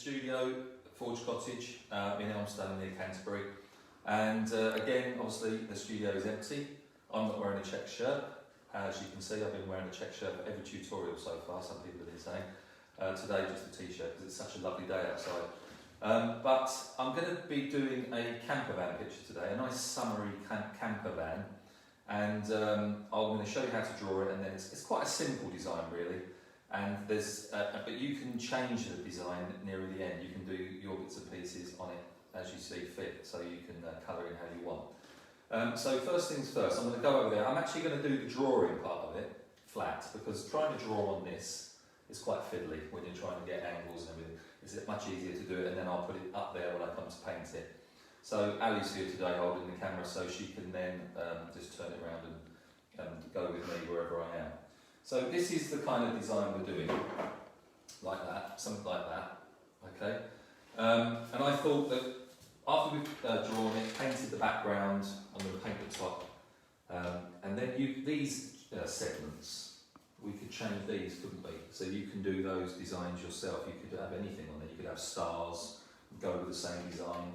studio at Forge Cottage in Elmstone near Canterbury. And again, obviously the studio is empty. I'm not wearing a check shirt. As you can see, I've been wearing a check shirt for every tutorial so far, some people have been saying. Today just a t-shirt because it's such a lovely day outside. But I'm going to be doing a campervan picture today, a nice summery campervan. And I'm going to show you how to draw it, and then it's quite a simple design really. And there's, but you can change the design near the end. You can do your bits and pieces on it as you see fit, so you can colour in how you want. So first things first, I'm going to go over there. I'm actually going to do the drawing part of it flat, because trying to draw on this is quite fiddly when you're trying to get angles and everything. It's much easier to do it, and then I'll put it up there when I come to paint it. So Ali's here today holding the camera, so she can then just turn it around and go with me wherever I am. So this is the kind of design we're doing, like that, something like that, okay? And I thought that after we've drawn it, painted the background, I'm going to paint the top, and then these segments, we could change these, couldn't we? So you can do those designs yourself. You could have anything on there. You could have stars, go with the same design.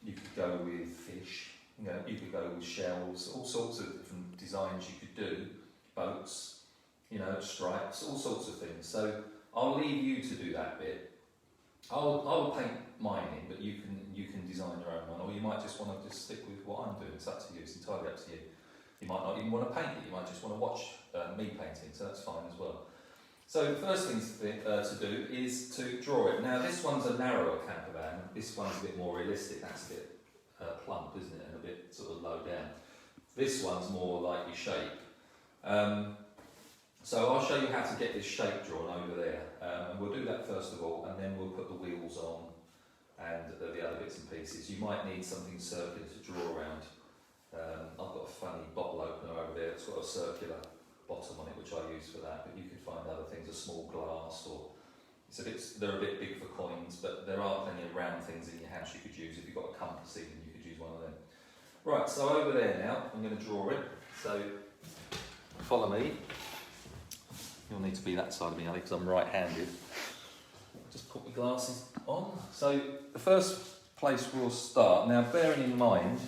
You could go with fish, you could go with shells, all sorts of different designs you could do, boats, stripes, all sorts of things. So I'll leave you to do that bit. I'll paint mine in, but you can design your own one, or you might just want to just stick with what I'm doing. It's up to you, it's entirely up to you. You might not even want to paint it, you might just want to watch me painting, so that's fine as well. So the first thing to do is to draw it. Now this one's a narrower campervan, this one's a bit more realistic, that's a bit plump, isn't it, and a bit sort of low down. This one's more like your shape. So I'll show you how to get this shape drawn over there, and we'll do that first of all, and then we'll put the wheels on and the other bits and pieces. You might need something circular to draw around. I've got a funny bottle opener over there that's got a circular bottom on it, which I use for that, but you can find other things, a small glass, or they're a bit big for coins, but there are plenty of round things in your house you could use. If you've got a compass even, you could use one of them. Right, so over there now, I'm going to draw it, so follow me. You'll need to be that side of me, Ali, because I'm right-handed. Just put my glasses on. So the first place we'll start, now bearing in mind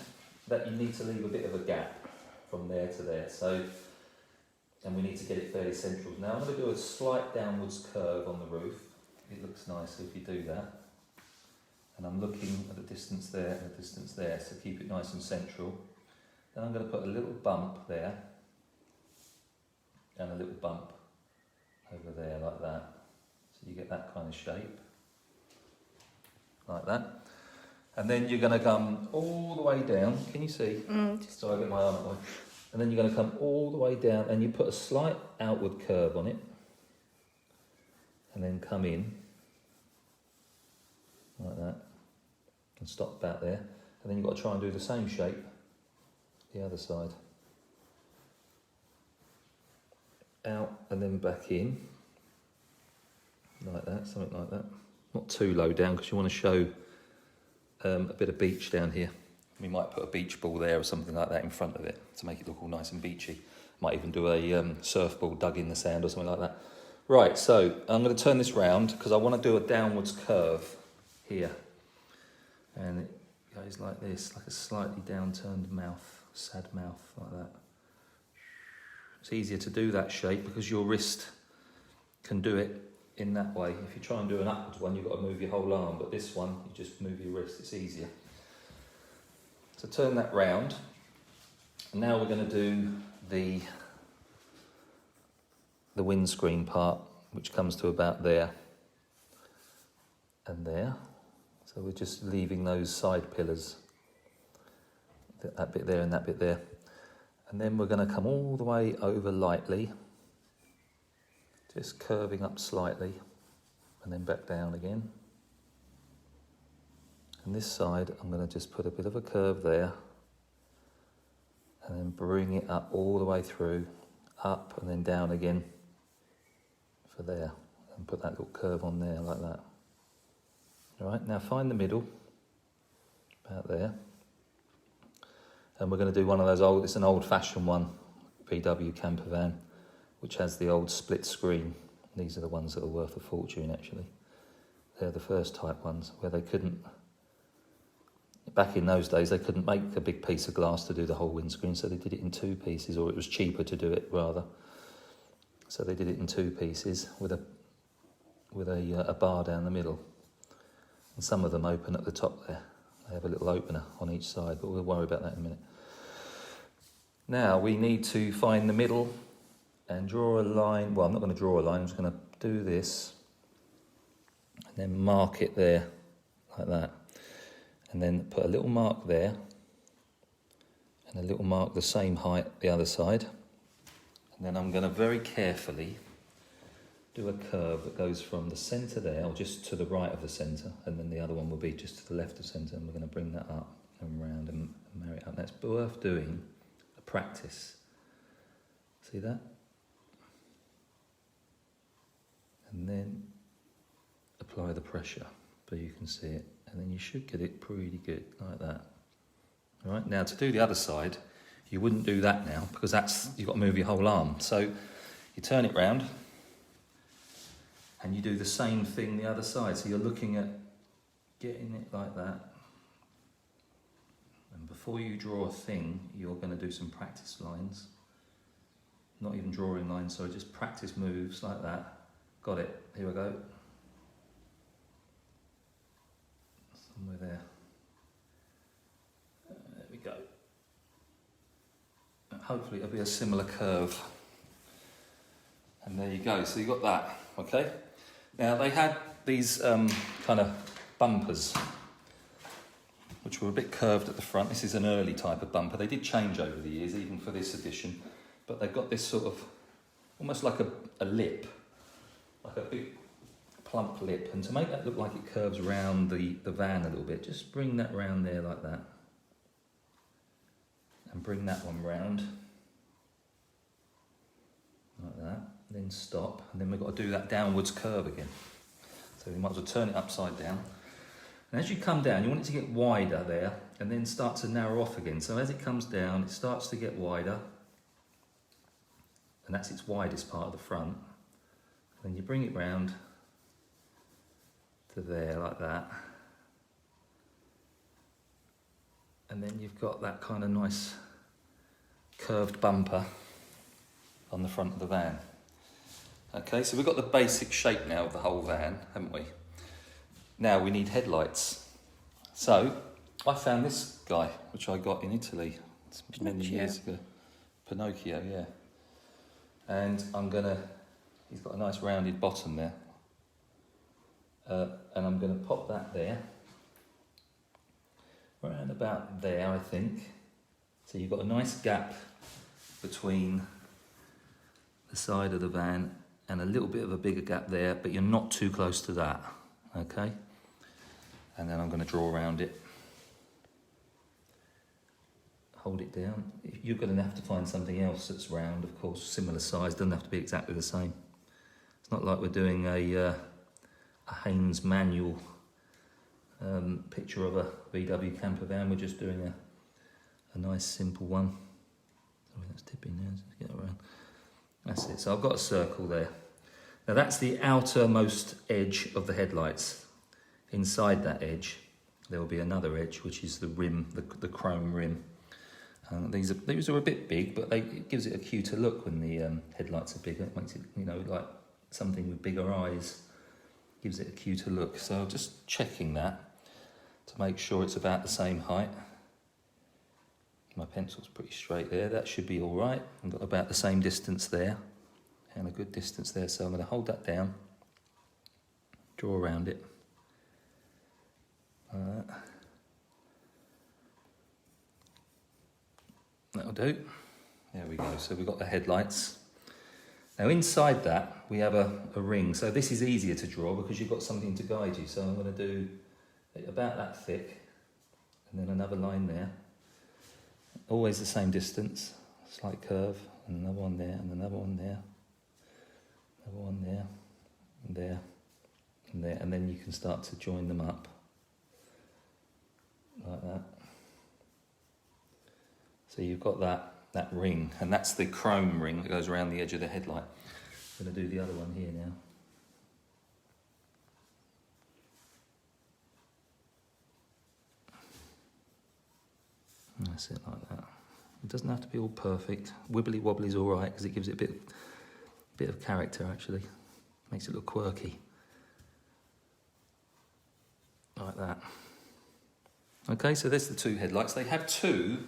that you need to leave a bit of a gap from there to there, and we need to get it fairly central. Now I'm going to do a slight downwards curve on the roof. It looks nicer if you do that. And I'm looking at the distance there and the distance there, so keep it nice and central. Then I'm going to put a little bump there, and a little bump over there like that. So you get that kind of shape, like that. And then you're going to come all the way down. Can you see? So I get my arm up. And then you're going to come all the way down, and you put a slight outward curve on it, and then come in like that, and stop about there. And then you've got to try and do the same shape the other side. Out and then back in, like that, something like that. Not too low down, because you want to show a bit of beach down here. We might put a beach ball there or something like that in front of it to make it look all nice and beachy. Might even do a surfboard dug in the sand or something like that. Right, so I'm going to turn this round because I want to do a downwards curve here. And it goes like this, like a slightly downturned mouth, sad mouth, like that. It's easier to do that shape because your wrist can do it in that way. If you try and do an upwards one, you've got to move your whole arm, but this one, you just move your wrist, it's easier. So turn that round, and now we're going to do the windscreen part, which comes to about there and there. So we're just leaving those side pillars, that bit there and that bit there. And then we're going to come all the way over lightly, just curving up slightly, and then back down again. And this side, I'm going to just put a bit of a curve there, and then bring it up all the way through, up and then down again for there, and put that little curve on there like that. All right, now find the middle, about there. And we're going to do one of those it's an old-fashioned one, VW Campervan, which has the old split screen. These are the ones that are worth a fortune, actually. They're the first type ones where they couldn't, back in those days, they couldn't make a big piece of glass to do the whole windscreen, so they did it in 2 pieces, or it was cheaper to do it rather. So they did it in 2 pieces with a bar down the middle. And some of them open at the top there. They have a little opener on each side, but we'll worry about that in a minute. Now we need to find the middle and draw a line. Well, I'm not going to draw a line, I'm just going to do this and then mark it there like that. And then put a little mark there and a little mark the same height the other side. And then I'm going to very carefully do a curve that goes from the centre there, or just to the right of the centre, and then the other one will be just to the left of centre, and we're going to bring that up and round and marry it up. That's worth doing a practice. See that? And then apply the pressure so you can see it, and then you should get it pretty good like that. All right, now to do the other side, you wouldn't do that now because you've got to move your whole arm. So you turn it round and you do the same thing the other side. So you're looking at getting it like that. And before you draw a thing, you're going to do some practice lines. Not even drawing lines, so just practice moves like that. Got it, here we go. Somewhere there. There we go. And hopefully it'll be a similar curve. And there you go, so you got that, okay? Now they had these kind of bumpers, which were a bit curved at the front. This is an early type of bumper. They did change over the years, even for this edition. But they've got this sort of, almost like a lip, like a big plump lip. And to make that look like it curves around the van a little bit, just bring that round there like that. And bring that one round, like that. Then stop, and then we've got to do that downwards curve again. So we might as well turn it upside down. And as you come down, you want it to get wider there, and then start to narrow off again. So as it comes down, it starts to get wider, and that's its widest part of the front. Then you bring it round to there like that. And then you've got that kind of nice curved bumper on the front of the van. Okay, so we've got the basic shape now of the whole van, haven't we? Now we need headlights. So I found this guy, which I got in Italy many years ago. Pinocchio, yeah. And he's got a nice rounded bottom there. And I'm going to pop that there. Around about there, I think. So you've got a nice gap between the side of the van and a little bit of a bigger gap there, but you're not too close to that, okay? And then I'm going to draw around it. Hold it down. You're going to have to find something else that's round, of course, similar size, doesn't have to be exactly the same. It's not like we're doing a Haynes manual picture of a VW campervan. We're just doing a nice simple one. Sorry, that's tipping there, let's get it around. That's it, so I've got a circle there. Now that's the outermost edge of the headlights. Inside that edge, there will be another edge, which is the rim, the chrome rim. These are a bit big, but it gives it a cuter look when the headlights are bigger. It makes it, like something with bigger eyes. Gives it a cuter look. So I'm just checking that to make sure it's about the same height. My pencil's pretty straight there, that should be all right. I've got about the same distance there, and a good distance there, so I'm going to hold that down, draw around it. That'll do. There we go, so we've got the headlights. Now inside that, we have a ring, so this is easier to draw because you've got something to guide you, so I'm going to do it about that thick, and then another line there. Always the same distance, slight curve, and another one there, and another one there, another one there, and there, and there, and then you can start to join them up, like that. So you've got that ring, and that's the chrome ring that goes around the edge of the headlight. I'm going to do the other one here now. That's it, like that. It doesn't have to be all perfect. Wibbly wobbly's all right because it gives it a bit of character actually. Makes it look quirky. Like that. Okay, so there's the two headlights. They have two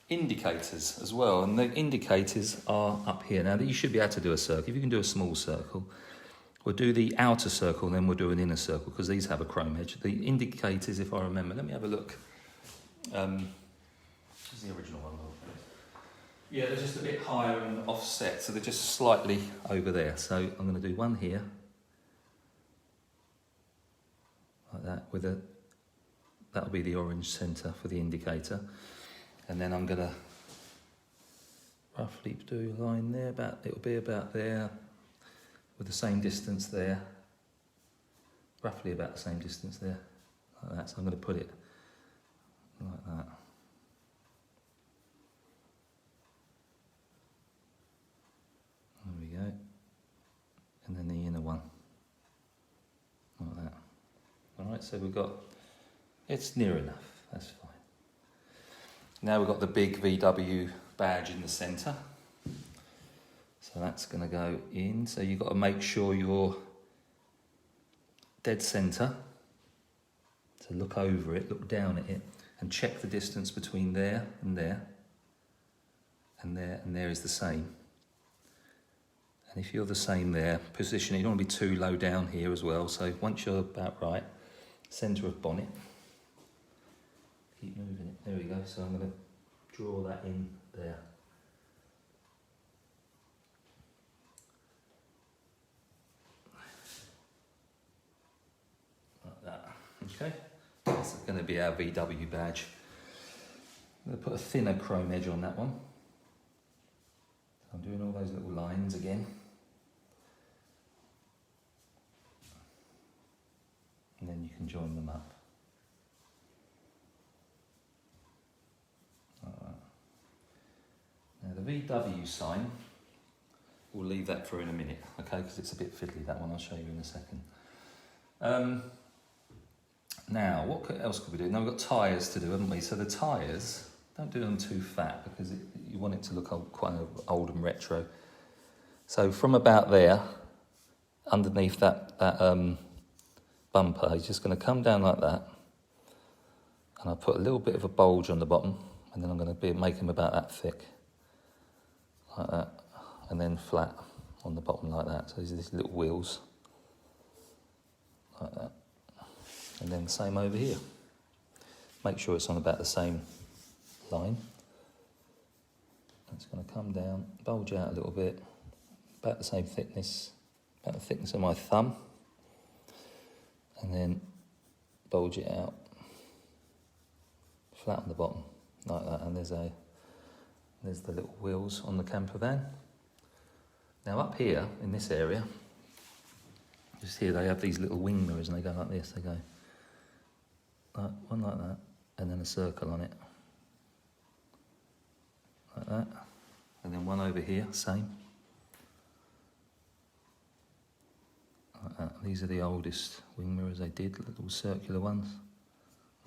indicators as well, and the indicators are up here. Now, you should be able to do a circle. If you can do a small circle, we'll do the outer circle, and then we'll do an inner circle, because these have a chrome edge. The indicators, if I remember, let me have a look. This is the original one. Yeah, they're just a bit higher and offset, so they're just slightly over there. So I'm going to do one here, like that, with a, that'll be the orange centre for the indicator. And then I'm going to roughly do a line there, it'll be about there, with the same distance there, roughly about the same distance there, like that. So I'm going to put it like that. There we go. And then the inner one, like that. Alright, so we've got, it's near enough, that's fine. Now we've got the big VW badge in the centre. So that's going to go in. So you've got to make sure you're dead centre. So look over it, look down at it, and check the distance between there and there. And there is the same. And if you're the same there, position it. You don't want to be too low down here as well. So once you're about right, centre of bonnet. Keep moving it. There we go. So I'm going to draw that in there. Like that. Okay. That's going to be our VW badge. I'm going to put a thinner chrome edge on that one. So I'm doing all those little lines again. And then you can join them up. Now the VW sign, we'll leave that for in a minute, okay, because it's a bit fiddly, that one. I'll show you in a second. Now, what else could we do? Now we've got tyres to do, haven't we? So the tyres, don't do them too fat, because you want it to look quite old and retro. So from about there, underneath that bumper, he's just going to come down like that, and I'll put a little bit of a bulge on the bottom, and then I'm going to make him about that thick, like that, and then flat on the bottom like that. So these little wheels, like that, and then the same over here. Make sure it's on about the same line. It's going to come down, bulge out a little bit, about the same thickness, about the thickness of my thumb. And then bulge it out, flat on the bottom, like that. And there's the little wheels on the Campervan. Now up here, in this area, just here they have these little wing mirrors, and they go like this. They go one like that, and then a circle on it, like that. And then one over here, same. These are the oldest wing mirrors they did, little circular ones,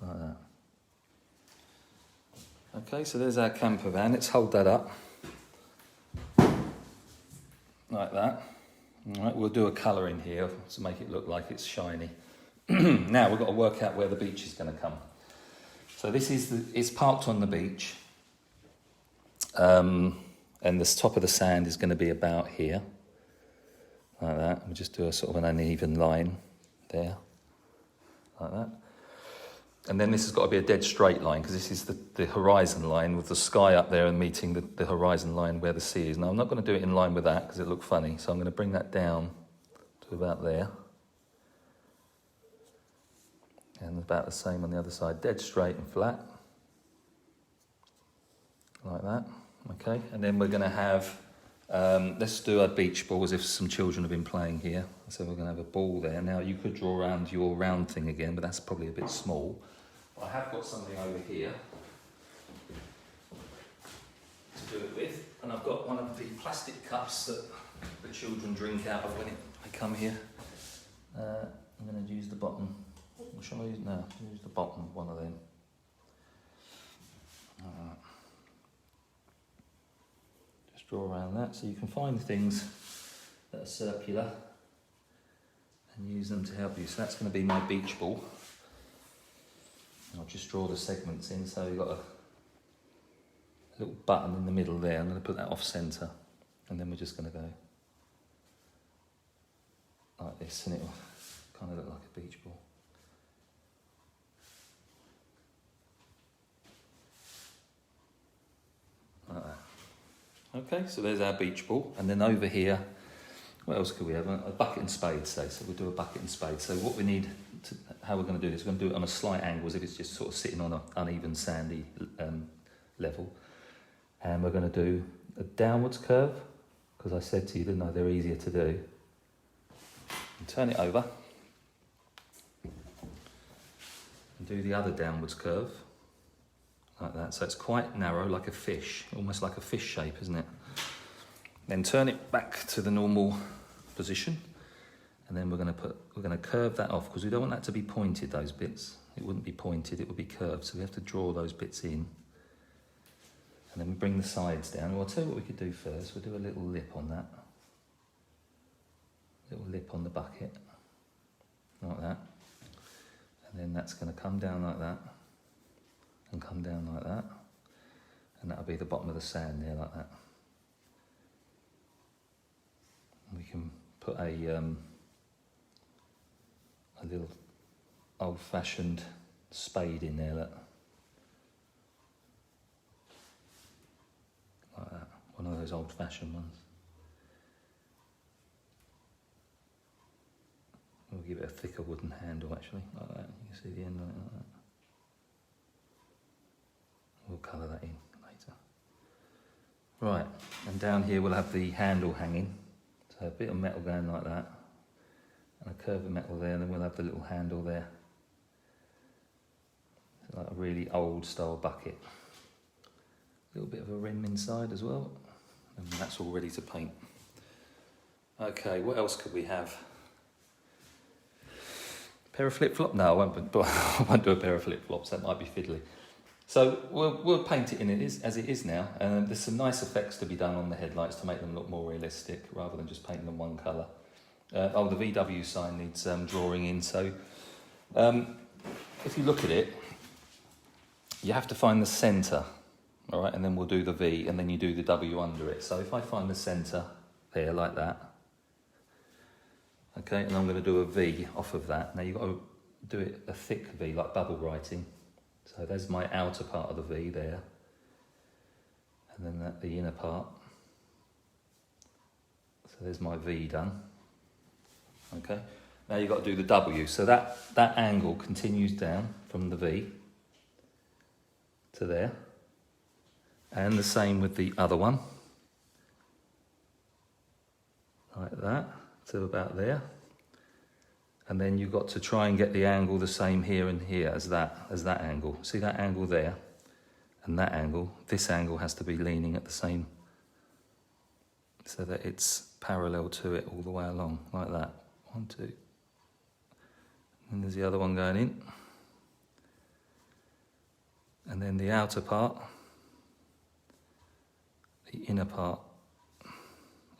like that. Okay, so there's our Campervan. Let's hold that up, like that. All right, we'll do a colour in here to make it look like it's shiny. Now we've got to work out where the beach is going to come. So this is it's parked on the beach, and the top of the sand is going to be about here. Like that. We'll just do a sort of an uneven line there, like that. And then this has got to be a dead straight line, because this is the horizon line with the sky up there and meeting the horizon line where the sea is. Now I'm not going to do it in line with that because it looked funny, so I'm going to bring that down to about there. And about the same on the other side, dead straight and flat, like that. Okay, and then we're going to have, let's do a beach ball as if some children have been playing here. So we're going to have a ball there. Now you could draw around your round thing again, but that's probably a bit small. I have got something over here to do it with, and I've got one of the plastic cups that the children drink out of when they come here. I'm going to use the bottom. Or shall I use? No, use the bottom of one of them. Just draw around that so you can find things that are circular and use them to help you. So that's going to be my beach ball. I'll just draw the segments in, so you've got a little button in the middle there. I'm going to put that off centre, and then we're just going to go like this, and it'll kind of look like a beach ball. Like that. Okay, so there's our beach ball, and then over here, what else could we have? A bucket and spade, say. So we'll do a bucket and spade. So what we need, how we're going to do this, we're going to do it on a slight angle, as if it's just sort of sitting on an uneven sandy level. And we're going to do a downwards curve, because I said to you, didn't I, they're easier to do. And turn it over. And do the other downwards curve, like that. So it's quite narrow, like a fish, almost like a fish shape, isn't it? Then turn it back to the normal position, and then we're going to curve that off, because we don't want that to be pointed, those bits. It wouldn't be pointed, it would be curved, so we have to draw those bits in. And then we bring the sides down. Well, I'll tell you what we could do first. We'll do a little lip on that. Little lip on the bucket, like that. And then that's going to come down like that, and come down like that. And that'll be the bottom of the sand there, like that. We can put a little old-fashioned spade in there, look. Like that, one of those old-fashioned ones. We'll give it a thicker wooden handle, actually, like that. You can see the end of it like that. We'll colour that in later. Right, and down here we'll have the handle hanging. So a bit of metal going like that, and a curve of metal there, and then we'll have the little handle there. It's like a really old style bucket. A little bit of a rim inside as well, and that's all ready to paint. Okay, what else could we have? A pair of flip-flops? No, I won't do a pair of flip-flops, that might be fiddly. So we'll paint it in as it is now, and there's some nice effects to be done on the headlights to make them look more realistic, rather than just painting them one colour. The VW sign needs drawing in, so if you look at it, you have to find the centre, all right, and then we'll do the V, and then you do the W under it. So if I find the centre there, like that, okay, and I'm going to do a V off of that. Now you've got to do it a thick V, like bubble writing. So there's my outer part of the V there, and then the inner part. So there's my V done. Okay, now you've got to do the W. So that angle continues down from the V to there, and the same with the other one, like that, to about there. And then you've got to try and get the angle the same here and here as that angle. See that angle there and that angle? This angle has to be leaning at the same, so that it's parallel to it all the way along, like that. 1, 2. And there's the other one going in. And then the outer part, the inner part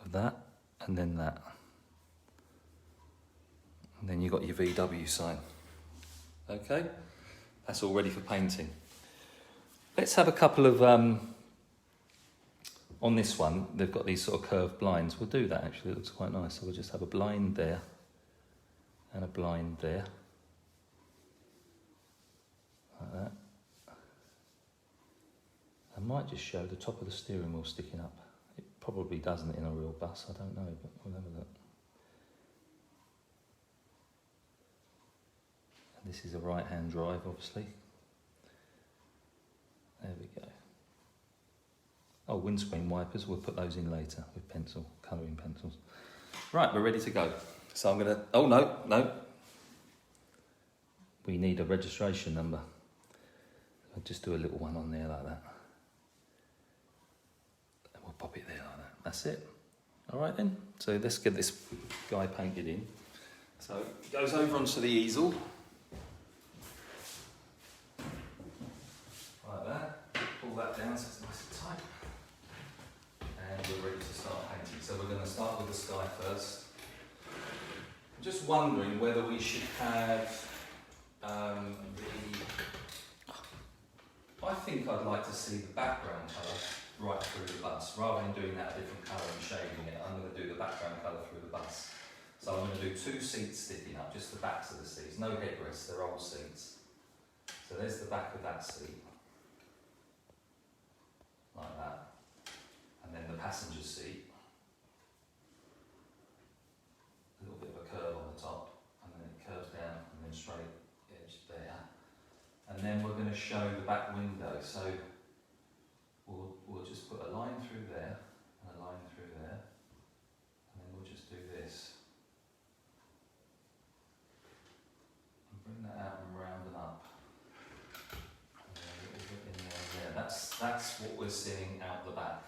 of that, and then that. And then you've got your VW sign. Okay, that's all ready for painting. Let's have a couple of, on this one, they've got these sort of curved blinds. We'll do that actually, it looks quite nice. So we'll just have a blind there, and a blind there, like that. I might just show the top of the steering wheel sticking up. It probably doesn't in a real bus, I don't know, but we'll have a look. This is a right-hand drive, obviously. There we go. Oh, windscreen wipers, we'll put those in later with colouring pencils. Right, we're ready to go. So I'm gonna, oh no. We need a registration number. I'll just do a little one on there like that. And we'll pop it there like that. That's it. All right then, so let's get this guy painted in. So it goes over onto the easel. Like that, pull that down so it's nice and tight. And we're ready to start painting. So we're going to start with the sky first. I'm just wondering whether we should have I think I'd like to see the background colour right through the bus. Rather than doing that a different colour and shading it, I'm going to do the background colour through the bus. So I'm going to do 2 seats sticking up, just the backs of the seats, no headrests, they're old seats. So there's the back of that seat, like that. And then the passenger seat, a little bit of a curve on the top, and then it curves down and then straight edge there. And then we're going to show the back window, so we'll just put a line through there, and a line through there, and then we'll just do this. And bring that out and round and up. And then a little bit in there. That's what we're seeing out the back.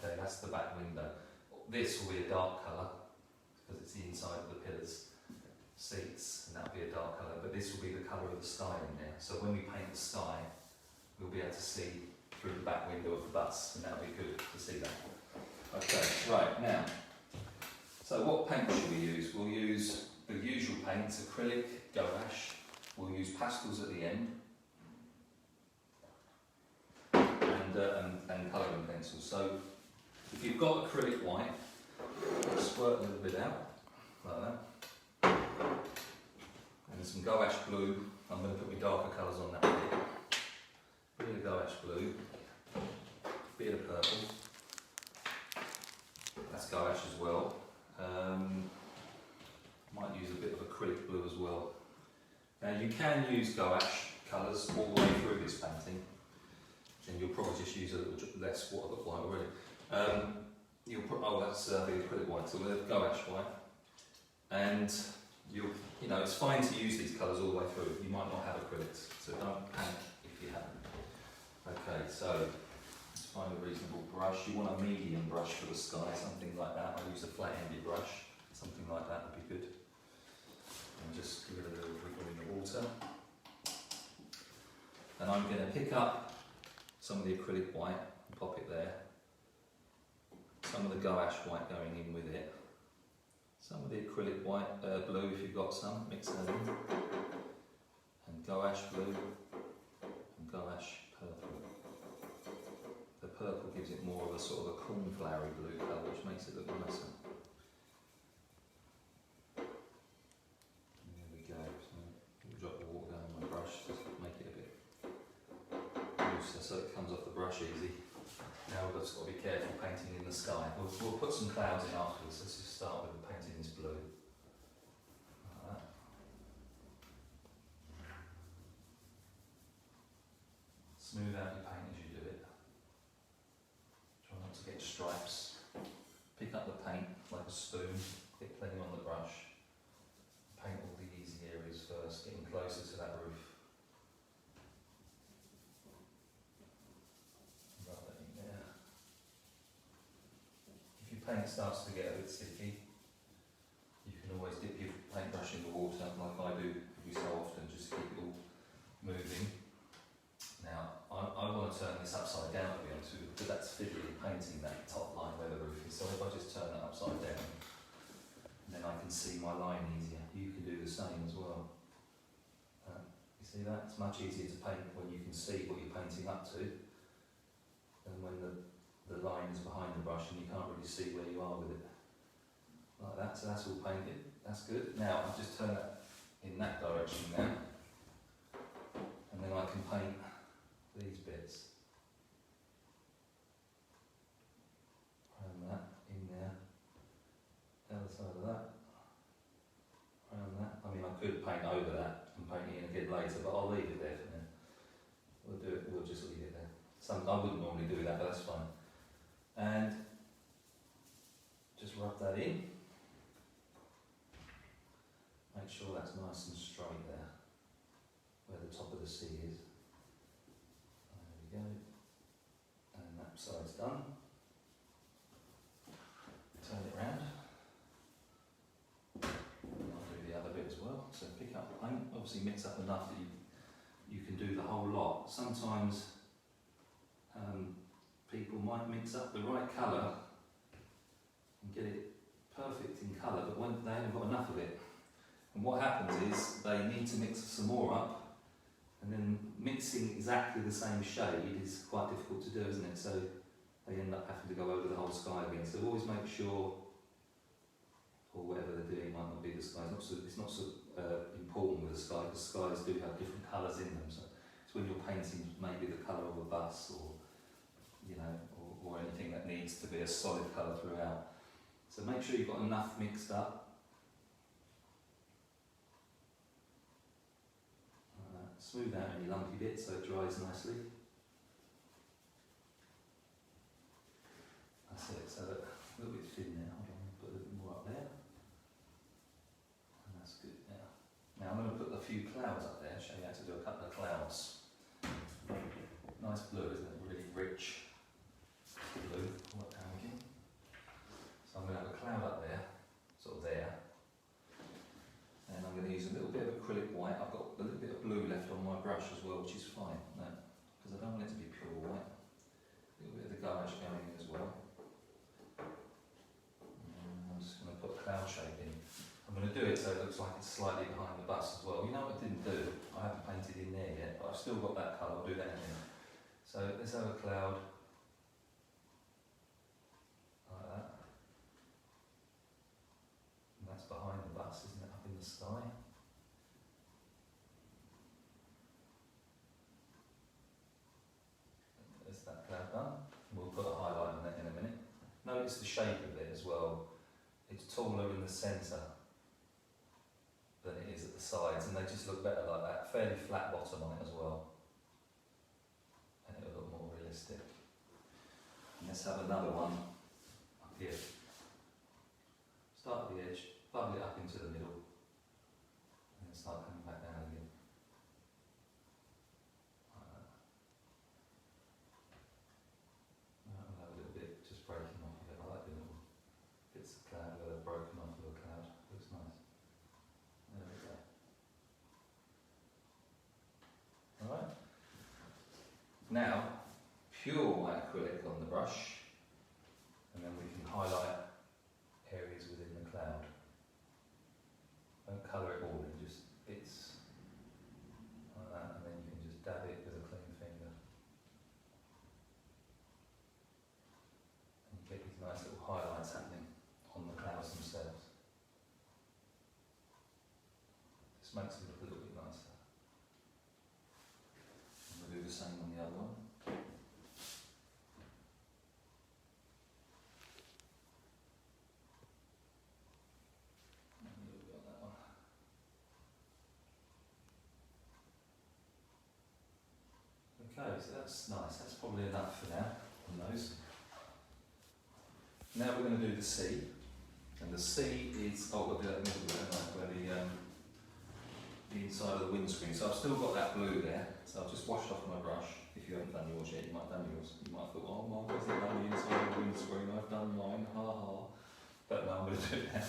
Okay, that's the back window. This will be a dark colour, because it's the inside of the pillars. Seats, and that'll be a dark colour, but this will be the colour of the sky in there. So when we paint the sky, we'll be able to see through the back window of the bus, and that'll be good to see that. Okay, right, now, so what paint should we use? We'll use the usual paints, acrylic, gouache, we'll use pastels at the end, and colouring pencils. So if you've got acrylic white, squirt a little bit out, like that. And some gouache blue. I'm going to put my darker colours on that bit. Bit of gouache blue, bit of purple. That's gouache as well. Might use a bit of acrylic blue as well. Now you can use gouache colours all the way through this painting, and you'll probably just use a little less white already. That's the acrylic white, so we'll have gouache white. And it's fine to use these colours all the way through. You might not have acrylics, so don't panic if you haven't. Okay, so let's find a reasonable brush. You want a medium brush for the sky, something like that. I use a flat-ended brush, something like that would be good. And just give it a little wiggle in the water. And I'm going to pick up some of the acrylic white and pop it there. Some of the gouache white going in with it. Some of the acrylic white, blue if you've got some, mix that in. And gouache blue and gouache purple. The purple gives it more of a sort of a cornflowery blue colour, which makes it look nicer. And there we go. So we'll drop the water down on my brush, just make it a bit looser so it comes off the brush easy. Now we've just got to be careful painting in the sky. We'll put some clouds in afterwards. Let's just start with painting this blue. Like that. Smooth out your paint as you do it. Try not to get stripes. Pick up the paint like a spoon, get plenty on the brush. Paint all the easy areas first, getting closer to that roof. Paint starts to get a bit sticky, you can always dip your paintbrush in the water like I do every so often, just to keep it all moving. Now I want to turn this upside down, to be honest with you, because that's physically painting that top line where the roof is. So if I just turn that upside down, then I can see my line easier. You can do the same as well. You see that? It's much easier to paint when you can see what you're painting up to than when the line is behind the brush and you can't really see where you are with it. Like that, so that's all painted, that's good. Now I'll just turn it in that direction now, and then I can paint these bits. Around that, in there, the other side of that, around that. I mean I could paint over that and paint it in again later, but I'll leave it there for now. We'll just leave it there. I wouldn't normally do that, but that's fine. And just rub that in. Make sure that's nice and straight there, where the top of the sea is. There we go. And that side's done. Turn it round. And I'll do the other bit as well. So pick up the paint, obviously mix up enough that you can do the whole lot. Sometimes people might mix up the right colour and get it perfect in colour, but when they haven't got enough of it. And what happens is they need to mix some more up, and then mixing exactly the same shade is quite difficult to do, isn't it? So they end up having to go over the whole sky again. So always make sure, or whatever they're doing might not be the sky. It's not so important with the sky, because skies do have different colours in them. So it's when you're painting maybe the colour of a bus, or you know, or anything that needs to be a solid colour throughout. So make sure you've got enough mixed up. Smooth out any lumpy bits so it dries nicely. That's it, so a little bit thin now. Hold on, put a little more up there. And that's good now. Now I'm going to put a few clouds up there, show you how to do a couple of clouds. Nice blue, isn't it? Really rich blue. What again? So I'm going to have a cloud up there, sort of there. And I'm going to use a little bit of acrylic white. I've got a little bit of blue left on my brush as well, which is fine, because I don't want it to be pure white. A little bit of the gouache going in as well. And I'm just going to put a cloud shape in. I'm going to do it so it looks like it's slightly behind the bus as well. You know what I didn't do? I haven't painted in there yet, but I've still got that colour. I'll do that in a minute. So let's have a cloud. Like that. And that's behind the bus, isn't it? Up in the sky. There's that cloud done. We'll put a highlight on that in a minute. Notice the shape of it as well. It's taller in the centre than it is at the sides, and they just look better like that. Fairly flat bottom on it as well. And it'll look more realistic. And let's have another one up here. Start at the edge, bubble it up into the middle, and then start coming back down again. Like that. I'll have a little bit just breaking off of it. I like the little bits of cloud where they're broken off of a cloud. Looks nice. There we go. Alright. Now, pure white acrylic on the brush, and then we can highlight areas within the cloud. Don't colour it all in, just bits like that, and then you can just dab it with a clean finger. And you get these nice little highlights happening on the clouds themselves. This makes them look a little bit nicer. And we'll do the same on the other one. Okay, so that's nice. That's probably enough for now on those. Now we're going to do the sea, and the sea is we'll do that in the middle bit, where the inside of the windscreen. So I've still got that blue there. So I've just washed off my brush. If you haven't done yours yet, you might have done yours. You might have thought, oh my God, they've done the inside of the windscreen. I've done mine, ha ha. But no, I'm going to do it now.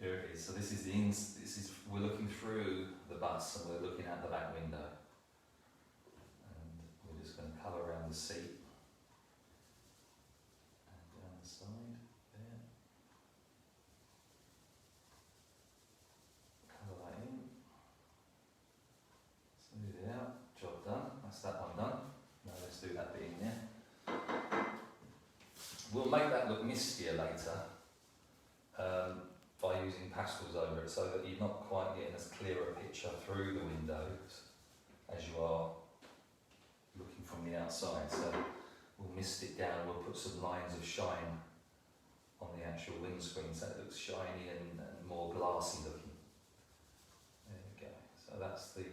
Here it is. So this is we're looking through the bus, and we're looking out the back window. We're just going to colour around the seat and down the side there. Colour that in. Smooth it out. Job done. That's that one done. Now let's do that bit in there. We'll make that look mistier later by using pastels over it, so that you're not quite getting as clear a picture through the windows as you are looking from the outside. So we'll mist it down, we'll put some lines of shine on the actual windscreen so it looks shiny and more glassy looking. There we go. So that's the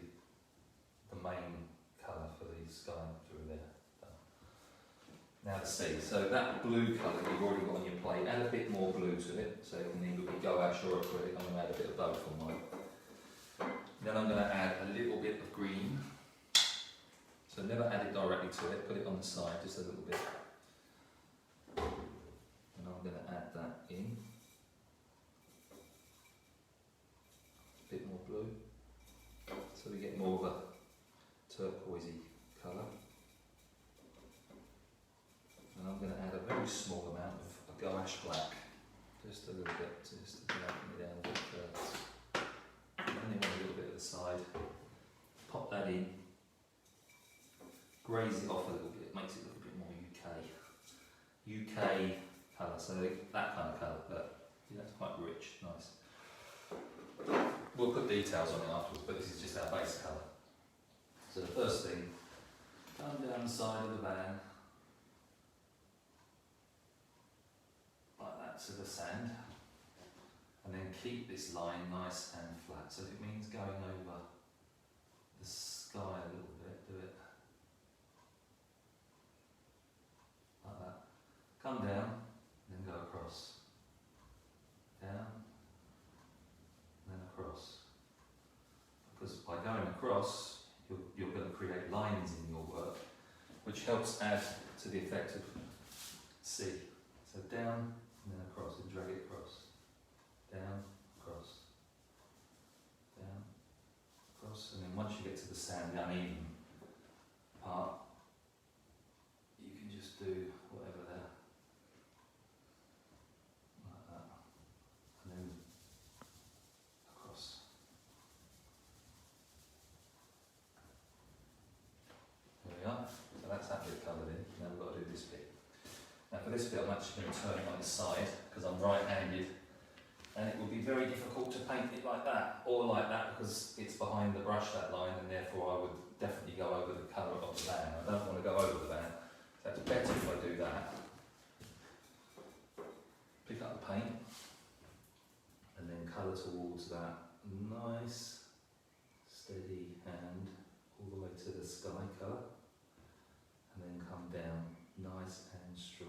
main colour for the sky through there. Now the sea. So that blue colour you've already got on your plate, add a bit more blue to it, so it can either be gouache or acrylic. I'm going to add a bit of both on mine. Then I'm going to add a little bit of green. So never add it directly to it, put it on the side just a little bit. And I'm going to add that in. A bit more blue. So we get more of a turquoisey colour. And I'm going to add a very small amount of brush black. Just a little bit, just to darken it down a bit first. And then you want a little bit at the side. Pop that in. Graze it off a little bit, makes it look a bit more UK colour, so that kind of colour, but yeah, that's quite rich, nice. We'll put details on it afterwards, but this is just our base colour. So the first thing, come down the side of the van, like that to the sand, and then keep this line nice and flat. So if it means going over the sky a little bit, do it like that. Come down, then go across. Down, then across. Because by going across, you're going to create lines in your work, which helps add to the effect of C. So down, and then across, and drag it across. Down, across. Down, across. And then once you get to the sand, the uneven part, you can just do whatever there. Like that. And then across. There we are. So that's that bit covered in. Now we've got to do this bit. Now for this bit I'm actually going to turn it on its side because I'm right-handed, and it will be very difficult to paint it like that or like that because it's behind the brush, that line, and therefore I would definitely go over the colour of the van. I don't want to go over the van, so it's better if I do that. Pick up the paint and then colour towards that nice steady hand all the way to the sky colour, and then come down nice and straight.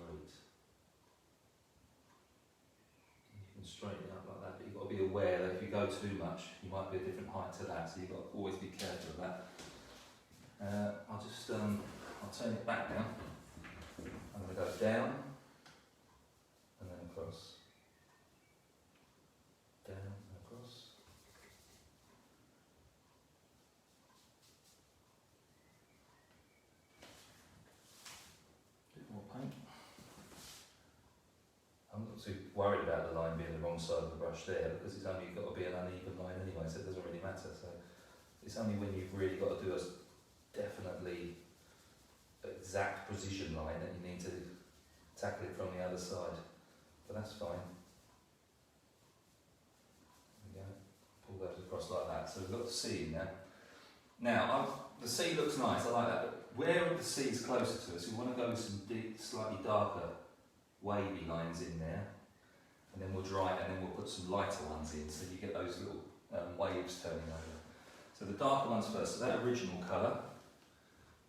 You can straighten it up like that, but you've got to be aware that if you go too much, you might be a different height to that, so you've got to always be careful of that. I'll turn it back now. I'm going to go down and then across. Down and across. Bit more paint. I'm not too worried about the line being the wrong side of the brush there because it's only got to be an uneven line anyway, so it doesn't really matter. So it's only when you've really got to do a definitely exact precision line that you need to tackle it from the other side. But that's fine. There we go. Pull those across like that. So we've got the C in there. Now, the C looks nice, I like that, but where the C is closer to us, we want to go with some deep, slightly darker, wavy lines in there, and then we'll dry it, and then we'll put some lighter ones in, so you get those little waves turning over. So the darker ones first, so that original colour,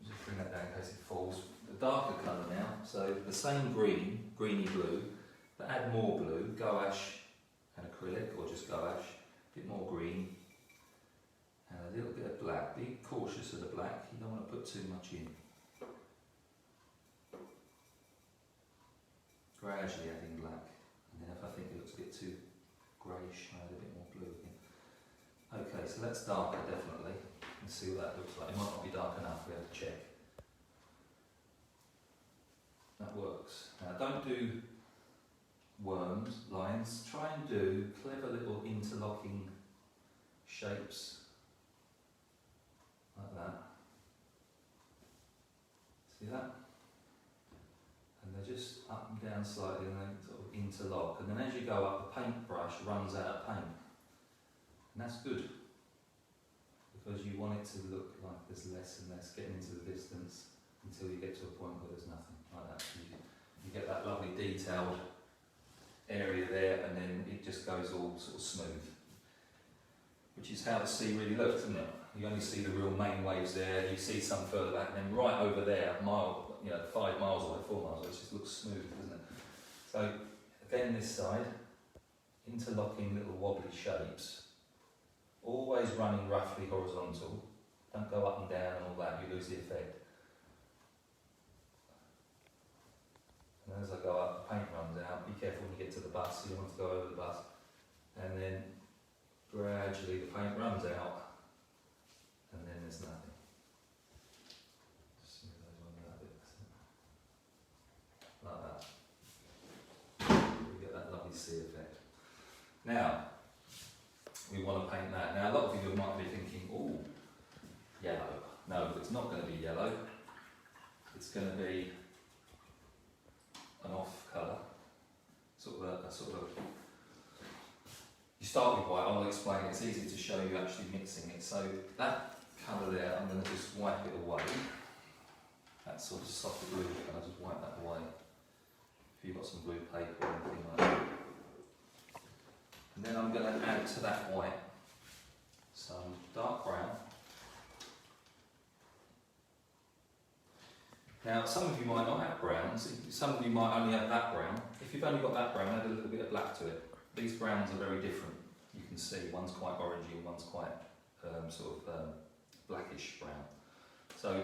just bring that down in case it falls. The darker colour now, so the same green, greeny blue, but add more blue, gouache and acrylic, or just gouache, a bit more green, and a little bit of black. Be cautious of the black, you don't want to put too much in. Gradually adding black, and then if I think it looks a bit too greyish, I add a bit more blue again. Okay, so that's darker definitely. Let's see what that looks like. It might not be dark enough, we have to check. That works. Now don't do worms, lines, try and do clever little interlocking shapes like that. See that? And they're just up and down slightly and they sort of interlock, and then as you go up the paintbrush runs out of paint, and that's good because you want it to look like there's less and less getting into the distance until you get to a point where there's nothing like that. So you get that lovely detailed area there, and then it just goes all sort of smooth, which is how the sea really looks, isn't it? You only see the real main waves there, you see some further back, and then right over there, 5 miles away, 4 miles away, it just looks smooth, doesn't it? So again, this side, interlocking little wobbly shapes, always running roughly horizontal, don't go up and down and all that, you lose the effect. And as I go up, the paint runs out, be careful when you get to the bus, you don't want to go over the bus, and then gradually the paint runs out, and then there's nothing. Just smooth those ones out a bit, like that. explain it, it's easier to show you actually mixing it. So that colour there, I'm going to just wipe it away. That sort of soft blue colour, just wipe that away. If you've got some blue paper or anything like that. And then I'm going to add to that white some dark brown. Now, some of you might not have browns, some of you might only have that brown. If you've only got that brown, add a little bit of black to it. These browns are very different. You can see one's quite orangey and one's quite blackish brown. So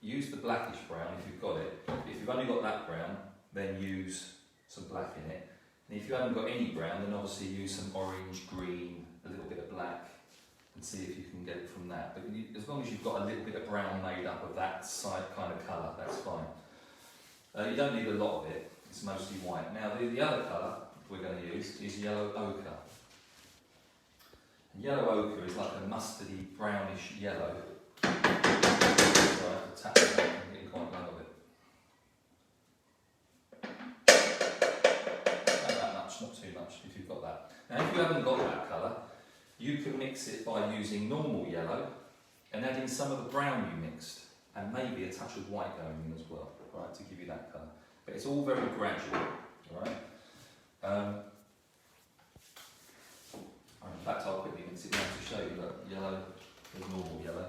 use the blackish brown if you've got it. If you've only got that brown, then use some black in it. And if you haven't got any brown, then obviously use some orange, green, a little bit of black, and see if you can get it from that. But as long as you've got a little bit of brown made up of that side kind of colour, that's fine. You don't need a lot of it, it's mostly white. Now the other colour we're going to use is yellow ochre. And yellow ochre is like a mustardy, brownish yellow. So I have to tap it out and get quite low of it. Not that much, not too much if you've got that. Now if you haven't got that colour, you can mix it by using normal yellow and adding some of the brown you mixed and maybe a touch of white going in as well, right, to give you that colour. But it's all very gradual, alright? In fact, I'll quickly mix it now to show you that yellow is normal yellow.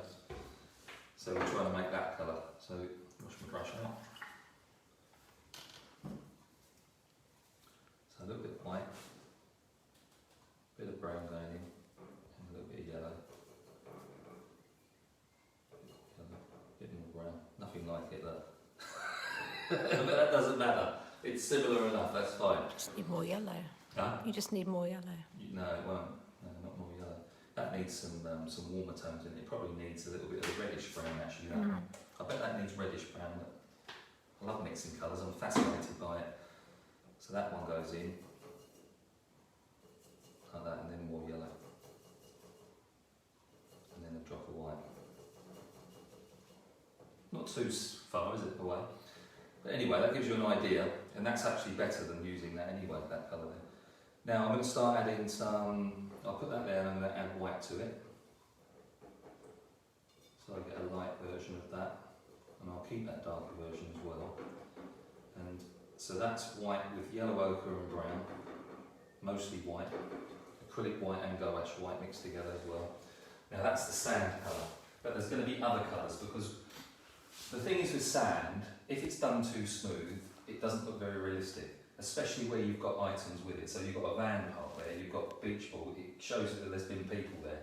So we're trying to make that colour. So wash my brush out. So a little bit of white, a bit of brown going in, and a little bit of yellow. A bit more brown. Nothing like it though. But that doesn't matter. It's similar enough, that's fine. Just need more yellow. Huh? You just need more yellow. No, it won't. No, not more yellow. That needs some warmer tones in it. It probably needs a little bit of a reddish brown actually. That one. I bet that needs reddish brown. I love mixing colours, I'm fascinated by it. So that one goes in. Like that, and then more yellow. And then a drop of white. Not too far, is it, away? But anyway, that gives you an idea, and that's actually better than using that anyway, that colour there. Now I'm going to start adding some, I'll put that there and I'm going to add white to it. So I get a light version of that, and I'll keep that darker version as well. And so that's white with yellow ochre and brown, mostly white, acrylic white and gouache white mixed together as well. Now that's the sand colour, but there's going to be other colours because the thing is with sand, if it's done too smooth, it doesn't look very realistic, especially where you've got items with it. So you've got a van park there, you've got beach ball, it shows that there's been people there.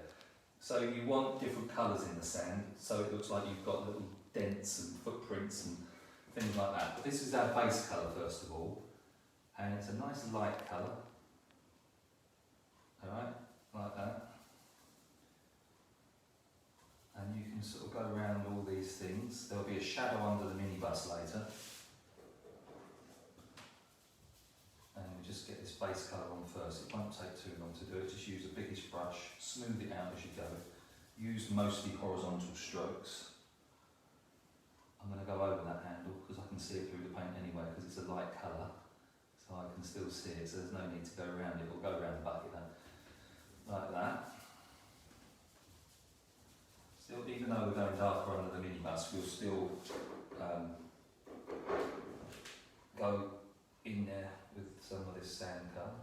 So you want different colours in the sand, so it looks like you've got little dents and footprints and things like that. But this is our base colour first of all, and it's a nice light colour. Alright, like that. And you can sort of go around all these things. There'll be a shadow under the minibus later. And we just get this base colour on first. It won't take too long to do it. Just use a biggish brush, smooth it out as you go. Use mostly horizontal strokes. I'm going to go over that handle because I can see it through the paint anyway because it's a light colour. So I can still see it, so there's no need to go around it. We'll go around the bucket then. Like that. Still, even though we're going darker under the minibus, we'll still go in there with some of this sand colour.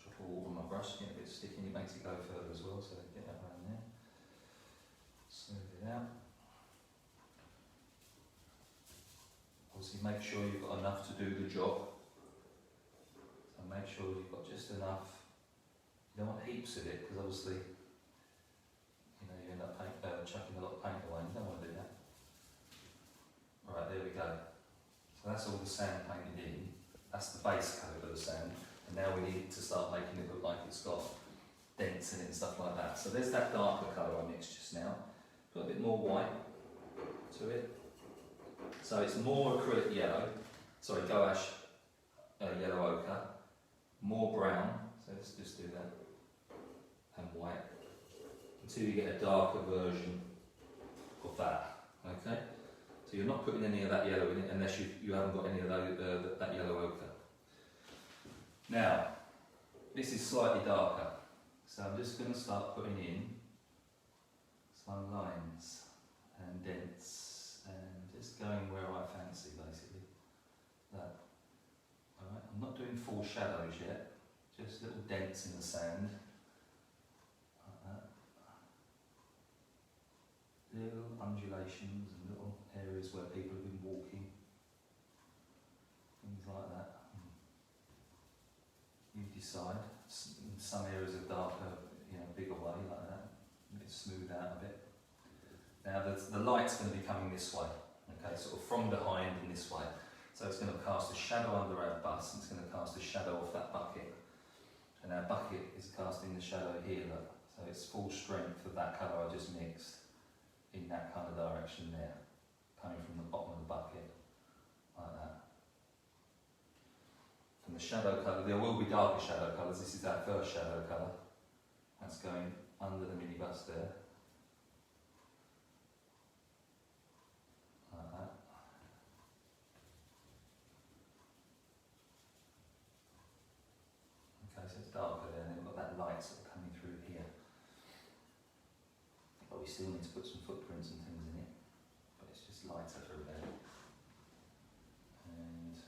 Drop all over my brush, get a bit sticky, and it makes it go further as well, so get that around there. Smooth it out. Obviously make sure you've got enough to do the job. So make sure you've got just enough. You don't want heaps of it because obviously, you know, you end up chucking a lot of paint away. You don't want to do that. Right, there we go. So that's all the sand painted in. That's the base coat of the sand. And now we need to start making it look like it's got dents in it and stuff like that. So there's that darker colour I mixed just now. Put a bit more white to it. So it's more acrylic yellow, sorry, gouache yellow ochre, more brown. So let's just do that. And white, until you get a darker version of that, okay? So you're not putting any of that yellow in it unless you haven't got any of that yellow ochre. Now, this is slightly darker, so I'm just going to start putting in some lines and dents and just going where I fancy, basically. That. Alright, I'm not doing full shadows yet, just little dents in the sand. Like that. Little undulations and little areas where people have been walking. Things like that. You decide. Some areas are darker, bigger way like that. Make it smooth out a bit. Now the light's going to be coming this way, okay, sort of from behind in this way. So it's going to cast a shadow under our bus, and it's going to cast a shadow off that bucket. And our bucket is casting the shadow here, look. So it's full strength of that colour I just mixed in that kind of direction there, coming from the bottom of the bucket, like that. And the shadow colour, there will be darker shadow colours. This is our first shadow colour. That's going under the minibus there. Like that. Okay, so it's darker there, and then we've got that light sort of coming through here. But we still need to put some footprints and things in it. But it's just lighter through there. And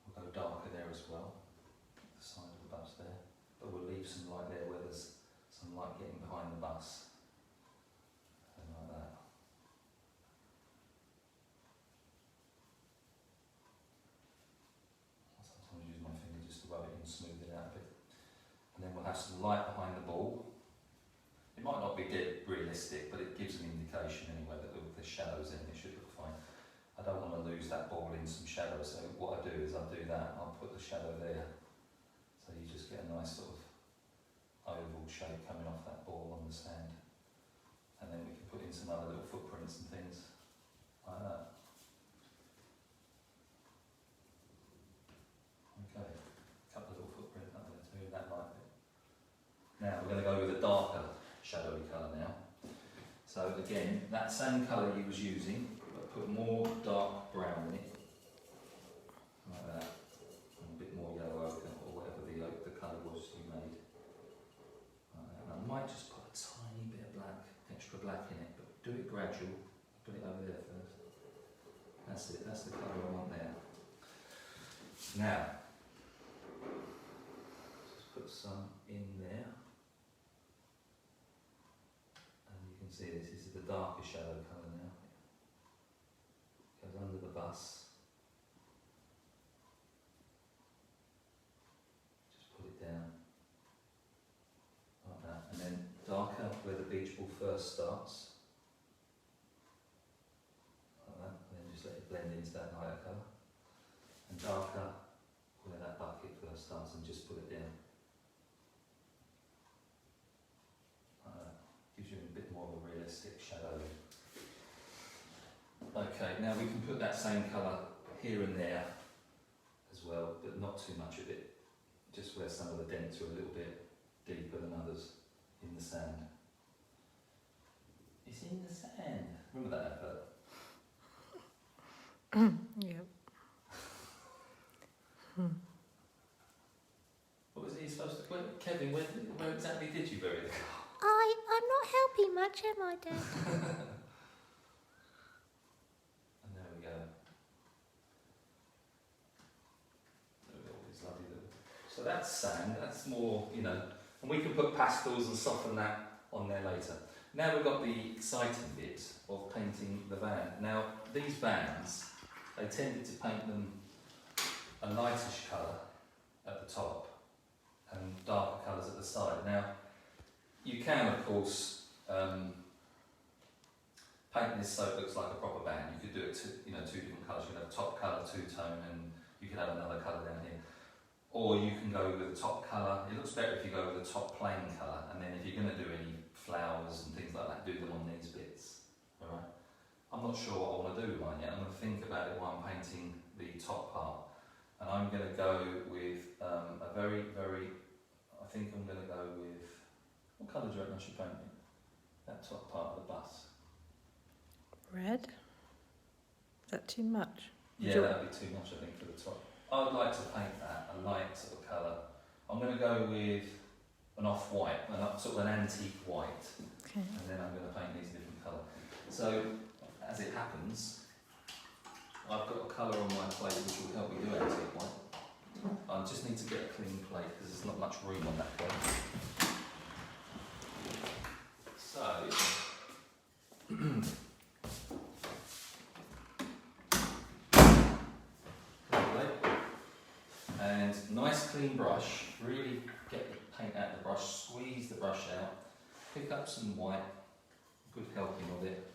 we'll go darker there as well, the side of the bus there. But we'll leave some light there where there's some light getting behind the bus. And like that. I sometimes use my finger just to rub it in and smooth it out a bit. And then we'll have some light behind the ball. It might not be dead realistic, but it gives an indication anyway that with the shadows in it should look fine. I don't want to lose that ball in some shadow, so what I do is I'll do that, I'll put the shadow there. So you just get a nice sort of oval shape coming off that ball on the sand. And then we can put in some other little footprints and things like that. Okay, a couple of little footprints up there too, that light bit. Now we're going to go with a darker shadowy colour now. So again, that same colour you was using, but put more dark brown in it. Like that. And a bit more yellow ochre, or whatever the colour was you made. Like that. And I might just put a tiny bit of black, extra black in it, but do it gradual. Put it over there first. That's it, that's the colour I want there. Now, just put some in there. And you can see this is the darker shadow colour now. Goes under the bus. Just put it down. Like that. And then darker where the beach ball first starts. Like that. And then just let it blend into that lighter colour. And darker where that bucket first starts, and just put it down. Like that. Gives you a bit more of a realistic shadow. Okay, now we can put that same colour here and there as well, but not too much of it. Just where some of the dents are a little bit deeper than others in the sand. It's in the sand. Remember that advert? Yep. What was he supposed to put? Kevin, where exactly did you bury the car? I'm not helping much, am I, Dad? And there we go. There we go, all these lovely little... So that's sand, that's more, and we can put pastels and soften that on there later. Now we've got the exciting bit of painting the van. Now, these vans, they tended to paint them a lightish colour at the top and darker colours at the side. Now, you can, of course, paint this so it looks like a proper van. You could do it two different colours. You could have top colour, two-tone, and you could have another colour down here. Or you can go with the top colour. It looks better if you go with the top plain colour, and then if you're going to do any flowers and things like that, do them on these bits. Alright? I'm not sure what I want to do with mine yet. I'm going to think about it while I'm painting the top part. And I'm going to go with a very, I think I'm going to go with, what colour do you reckon I should paint it? That top part of the bus. Red? Is that too much? Yeah, that would be too much, I think, for the top. I would like to paint that a light sort of colour. I'm going to go with an off-white, sort of an antique white, Okay. and then I'm going to paint these a different colour. So, as it happens, I've got a colour on my plate which will help me do antique white. I just need to get a clean plate because there's not much room on that plate. So, and nice clean brush, really get the paint out of the brush, squeeze the brush out, pick up some white, good helping of it,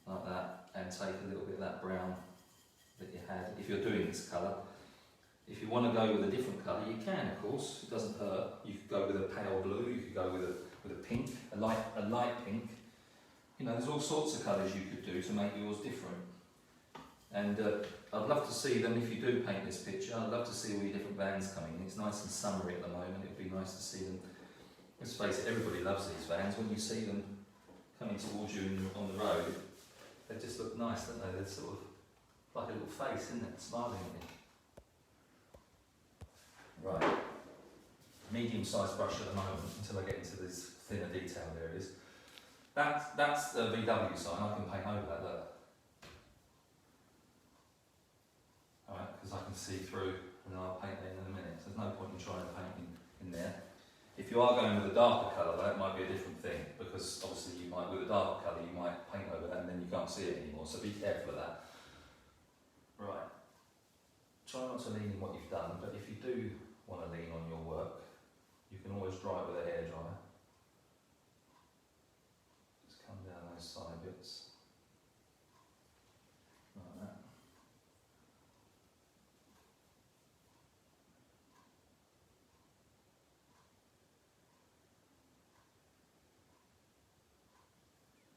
like that, and take a little bit of that brown that you had, if you're doing this colour. If you want to go with a different colour, you can, of course, it doesn't hurt. You could go with a pale blue, you could go with a pink, a light pink. You know, there's all sorts of colours you could do to make yours different. And I'd love to see them, if you do paint this picture, I'd love to see all your different vans coming in. It's nice and summery at the moment, it would be nice to see them. Let's face it, everybody loves these vans. When you see them coming towards you on the road, they just look nice, don't they? They're sort of like a little face, isn't it? Smiling at me. Right. Medium-sized brush at the moment until I get into this thinner detailed areas. That's the VW sign. I can paint over that, look. Alright, because I can see through, and I'll paint that in a minute. So there's no point in trying to paint in there. If you are going with a darker colour, that might be a different thing, because obviously you might, with a darker colour, you might paint over that and then you can't see it anymore, so be careful of that. Right. Try not to lean in what you've done, but if you do want to lean on your work, you can always dry it with a hairdryer. Just come down those side bits. Like that.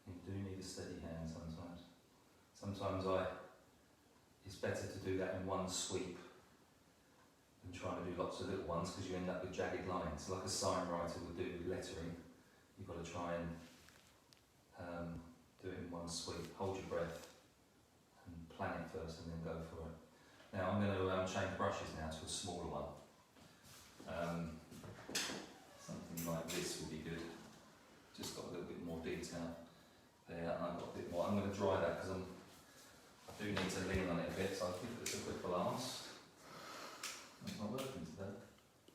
You do need a steady hand sometimes. Sometimes it's better to do that in one sweep than trying to do lots of little ones, because you end up with jagged lines. Like a sign writer would do with lettering. You've got to try and do it in one sweep. Hold your breath and plan it first and then go for it. Now I'm going to change brushes now to a smaller one. Something like this will be good. Just got a little bit more detail there. I've got a bit more. I'm going to dry that because I do need to lean on it a bit, so I'll give this a quick blast. It's not working today.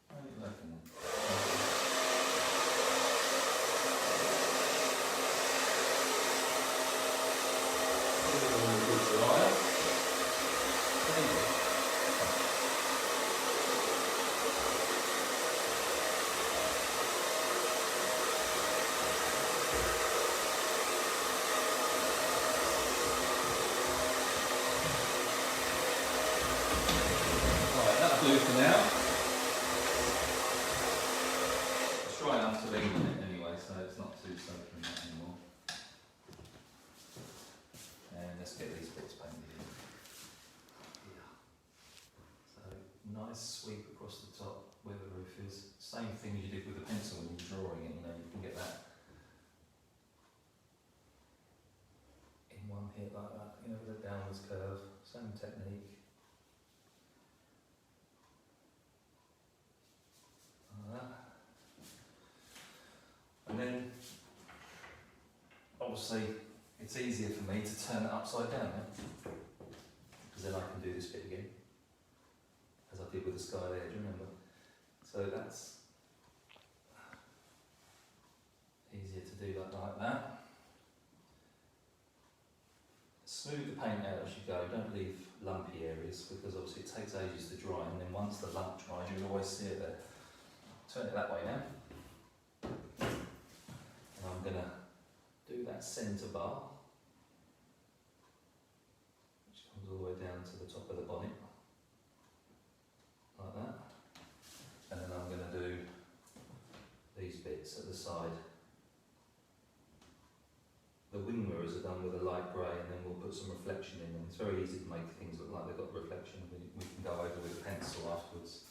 How are you working then? Good dryer. There you go. Do for now. It's dry enough to lean on it anyway, so it's not too soaking wet anymore. And let's get these bits painted in. Yeah. So nice sweep across the top where the roof is. Same thing as you did with the pencil when you're drawing it, you know, you can get that in one hit like that, you know, with a downwards curve, same technique. And then, obviously, it's easier for me to turn it upside down, because then I can do this bit again, as I did with the sky there, do you remember? So that's easier to do like that. Smooth the paint out as you go, don't leave lumpy areas, because obviously it takes ages to dry, and then once the lump dries, you'll always see it there. Turn it that way now. And I'm going to do that centre bar, which comes all the way down to the top of the bonnet, like that. And then I'm going to do these bits at the side. The wing mirrors are done with a light grey, and then we'll put some reflection in them. It's very easy to make things look like they've got reflection. We can go over with a pencil afterwards.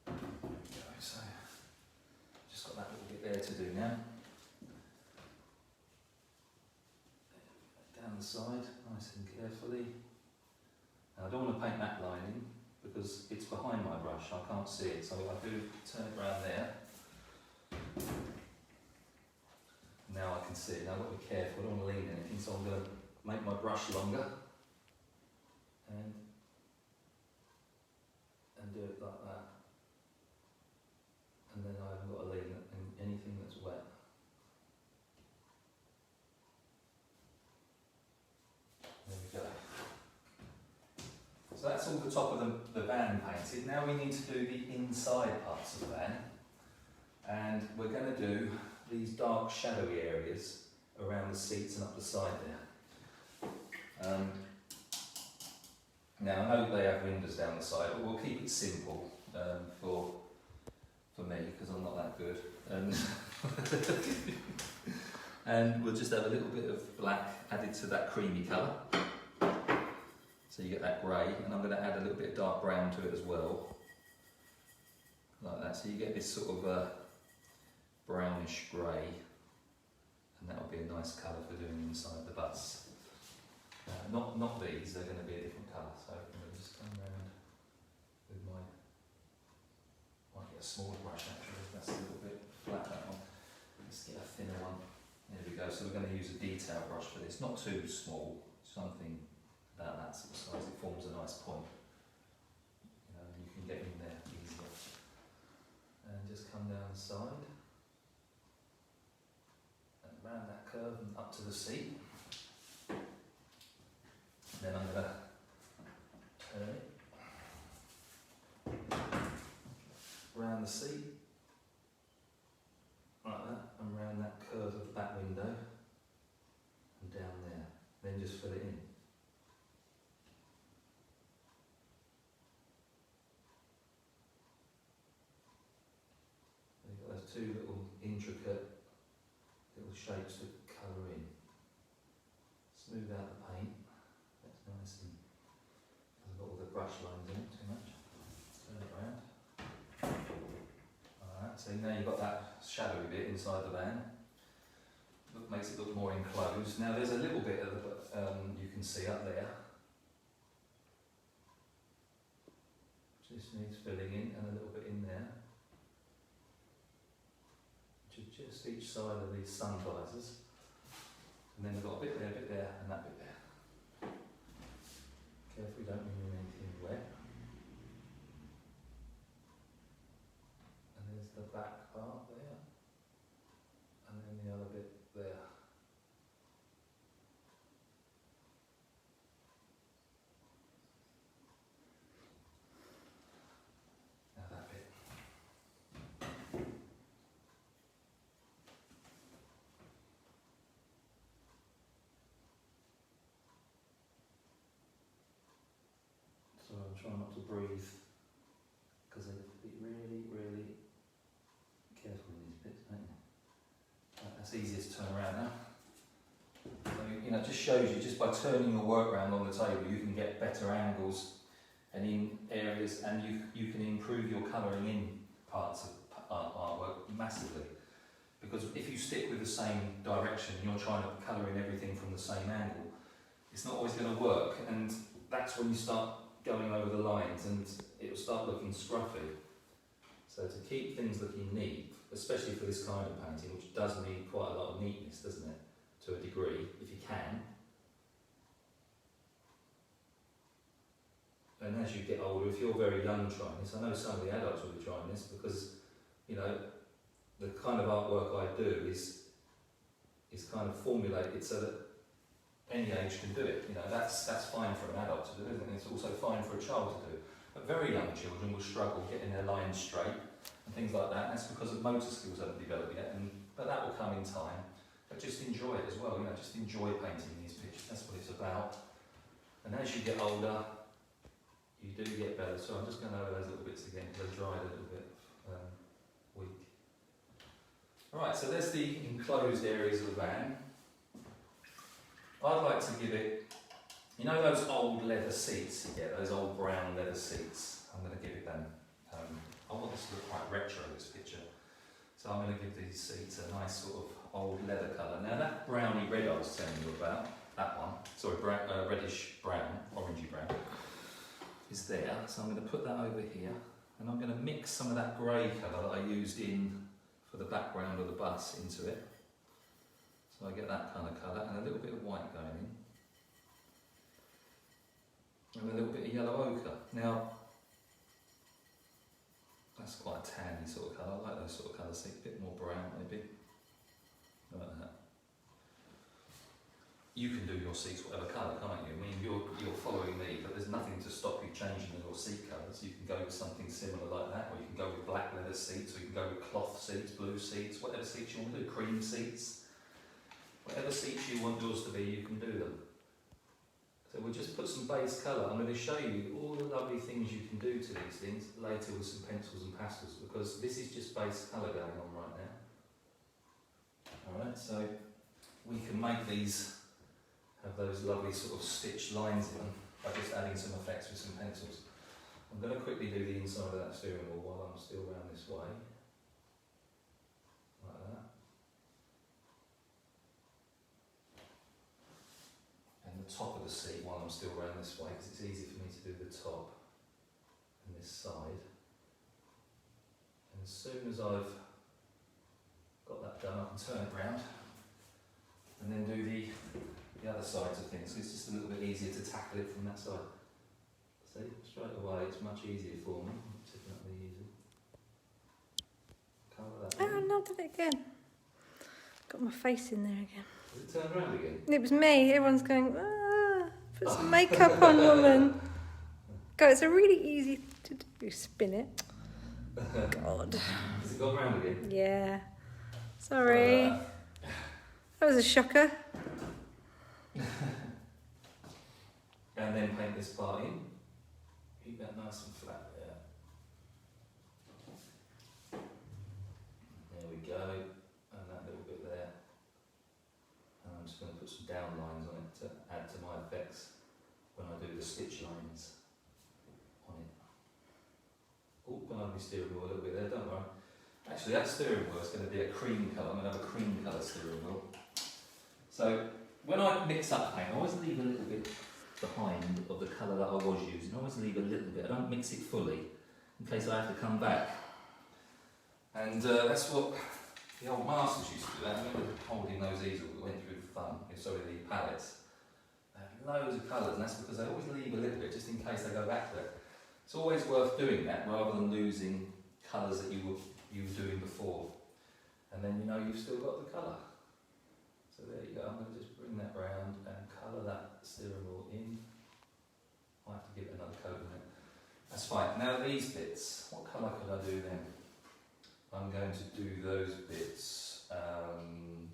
There we go, so just got that little bit there to do now. Down the side, nice and carefully. Now, I don't want to paint that line in because it's behind my brush, I can't see it, so I do turn it around there. Now I can see it. Now I've got to be careful, I don't want to lean anything, so I'm going to make my brush longer and do it like that. And then I haven't got to lean anything that's wet. There we go. So that's all the top of the van painted. Now we need to do the inside parts of the van. And we're going to do these dark shadowy areas around the seats and up the side there. Now I know they have windows down the side, but we'll keep it simple for me because I'm not that good. And we'll just have a little bit of black added to that creamy colour. So you get that grey, and I'm going to add a little bit of dark brown to it as well. Like that, so you get this sort of brownish grey, and that will be a nice colour for doing inside the bus. Not these, they're going to be a different colour, so I'm going to just come around with might get a smaller brush actually, that's a little bit flat that one. Let's get a thinner one. There we go, so we're going to use a detail brush for this, not too small, something about that sort of size, it forms a nice point. You can get in there easier. And just come down the side. Around that curve and up to the seat. Then I'm going to turn it around the seat, like that, and round that curve of the back window, and down there. Then just fill it in. And you've got those two little intricate little shapes to colour in. Smooth out the paint. That's nice and hasn't got all the brush lines in it too much. Turn it around. Alright, so now you've got that shadowy bit inside the van. Makes it look more enclosed. Now there's a little bit of you can see up there. Just needs filling in and a little bit in there. Just each side of these sun visors, and then we've got a bit there, and that bit there. Careful you don't remove anything wet. And there's the back part there, and then the other bit there. Now that bit. So I'm trying not to breathe because they have to be really, really careful with these bits, don't you? That's easiest to turn around now. So, it just shows you, just by turning your work around on the table, you can get better angles and in areas, and you can improve your colouring in parts of artwork massively. Because if you stick with the same direction, you're trying to colour in everything from the same angle, it's not always going to work, and that's when you start going over the lines and it'll start looking scruffy. So to keep things looking neat, especially for this kind of painting, which does need quite a lot of neatness, doesn't it, to a degree, if you can. And as you get older, if you're very young trying this, I know some of the adults will be trying this because, the kind of artwork I do is kind of formulated so that any age can do it. That's fine for an adult to do, isn't it? It's also fine for a child to do. But very young children will struggle getting their lines straight and things like that. And that's because of motor skills haven't developed yet, but that will come in time. But just enjoy it as well, just enjoy painting these pictures. That's what it's about. And as you get older, you do get better. So I'm just going over those little bits again because they dried a little bit weak. Alright, so there's the enclosed areas of the van. I'd like to give it, those old leather seats you get, those old brown leather seats. I'm going to give it them. I want this to look quite retro, this picture. So I'm going to give these seats a nice sort of old leather colour. Now that browny red I was telling you about, that one, sorry, reddish brown, orangey brown, is there, so I'm going to put that over here, and I'm going to mix some of that grey colour that I used for the background of the bus into it. So I get that kind of colour, and a little bit of white going in, and a little bit of yellow ochre. Now, that's quite a tanny sort of colour. I like those sort of colours, so a bit more brown maybe, like that. You can do your seats whatever colour, can't you? I mean, you're following me, but there's nothing to stop you changing your seat colours. You can go with something similar like that, or you can go with black leather seats, or you can go with cloth seats, blue seats, whatever seats you want to do, cream seats. Whatever seats you want yours to be, you can do them. So we'll just put some base colour. I'm going to show you all the lovely things you can do to these things later with some pencils and pastels, because this is just base colour going on right now. Alright, so we can make these have those lovely sort of stitched lines in them by just adding some effects with some pencils. I'm going to quickly do the inside of that steering wheel while I'm still round this way. Like that. And the top of the seat while I'm still round this way, because it's easy for me to do the top and this side. And as soon as I've got that done, I can turn it round and then do the other sides of things. So it's just a little bit easier to tackle it from that side. See, straight away it's much easier for me. I'm tipping up the easel. Cover that. Oh, not did it again. Got my face in there again. Did it turn around again? It was me. Everyone's going, put some makeup on, woman. God, it's a really easy to do. Spin it. God. Has it gone round again? Yeah. Sorry. That was a shocker. And then paint this part in. Keep that nice and flat there. There we go. And that little bit there. And I'm just going to put some down lines on it to add to my effects when I do the stitch lines on it. Oh, gone over my steering wheel a little bit there, don't worry. Actually, that steering wheel is going to be a cream colour. I'm going to have a cream colour steering wheel. So, when I mix up paint, I always leave a little bit behind of the colour that I was using. I always leave a little bit. I don't mix it fully in case I have to come back. And that's what the old masters used to do. I remember holding those easels that went through the palettes. They had loads of colours, and that's because they always leave a little bit just in case they go back there. It's always worth doing that rather than losing colours that you were doing before. And then you know you've still got the colour. So there you go, I'm going to just bring that round and colour that steering wheel in. I have to give it another coat on it. That's fine. Now these bits, what colour could I do then? I'm going to do those bits, I don't know,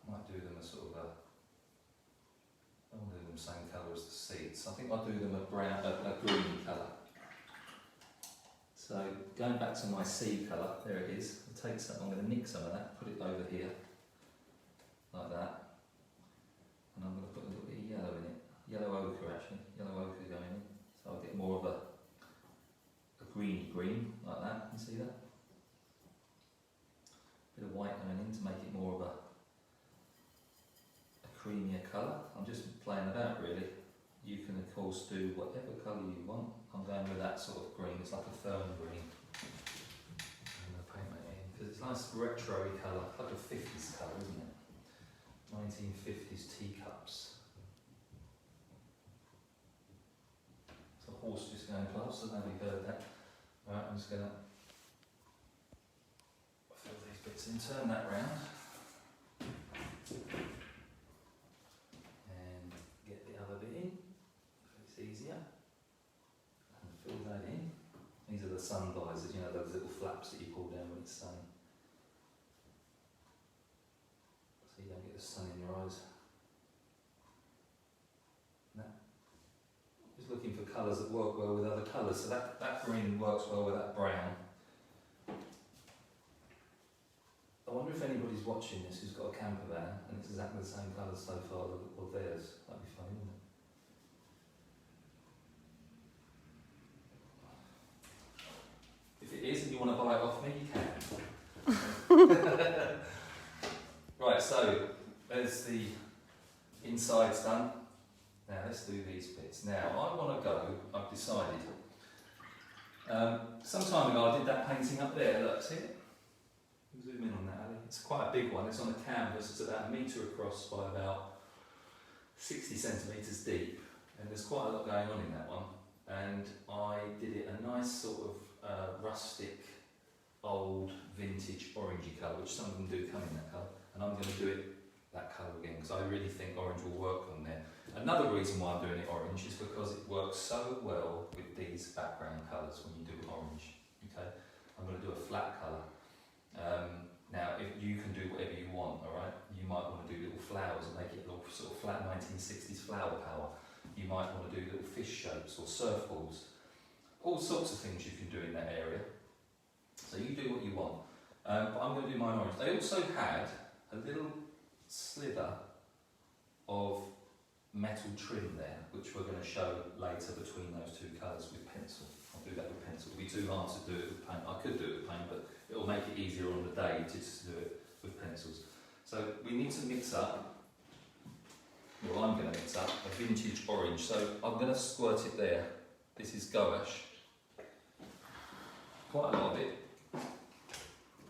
I might do them a sort of I don't want to do them the same colour as the seats. I think I'll do them a green colour. So going back to my sea colour, there it is. I'll take some, I'm going to nick some of that, put it over here, like that. And I'm going to put a little bit of yellow in it. Yellow ochre actually, yellow ochre going in. So I'll get more of a greeny green, like that, you can see that? Bit of white going in to make it more of a creamier colour. I'm just playing about really. You can of course do whatever colour you want. I'm going with that sort of green, it's like a fern green. I'm going to paint that in, because it's a nice retro-y colour, like a 50s colour, isn't it? 1950s teacups. It's a horse just going past, so now we've heard that. Right, I'm just going to fill these bits in, turn that round. And get the other bit in. It's easier. And fill that in. These are the sun visors, you know, those little flaps that you pull down when it's sunny. So you don't get the sun in your eyes. No. Just looking for colours that work well with other colours. So that green works well with that brown. I wonder if anybody's watching this who's got a campervan and it's exactly the same colour so far of theirs. That'd be funny, wouldn't it? If it is and you want to buy it off me, you can. Right, so there's the insides done. Now let's do these bits. Now, I want to go, I've decided. Some time ago I did that painting up there, look, see it? Zoom in on that, Ali. It's quite a big one, it's on a canvas, it's about 1 metre across by about 60 centimetres deep. And there's quite a lot going on in that one. And I did it a nice sort of rustic, old, vintage orangey colour, which some of them do come in that colour. And I'm going to do it that colour again, because I really think orange will work on there. Another reason why I'm doing it orange is because it works so well with these background colours when you do orange. Okay, I'm going to do a flat colour. Now, if you can do whatever you want, all right. You might want to do little flowers and make it look sort of flat 1960s flower power. You might want to do little fish shapes or surfboards. All sorts of things you can do in that area. So you do what you want. But I'm going to do mine orange. They also had a little sliver of metal trim there, which we're going to show later between those two colours with pencil. I'll do that with pencil. It'll be too hard to do it with paint. I could do it with paint, but it'll make it easier on the day to just do it with pencils. So we need to mix up, well, I'm going to mix up a vintage orange. So I'm going to squirt it there. This is gouache. Quite a lot of it.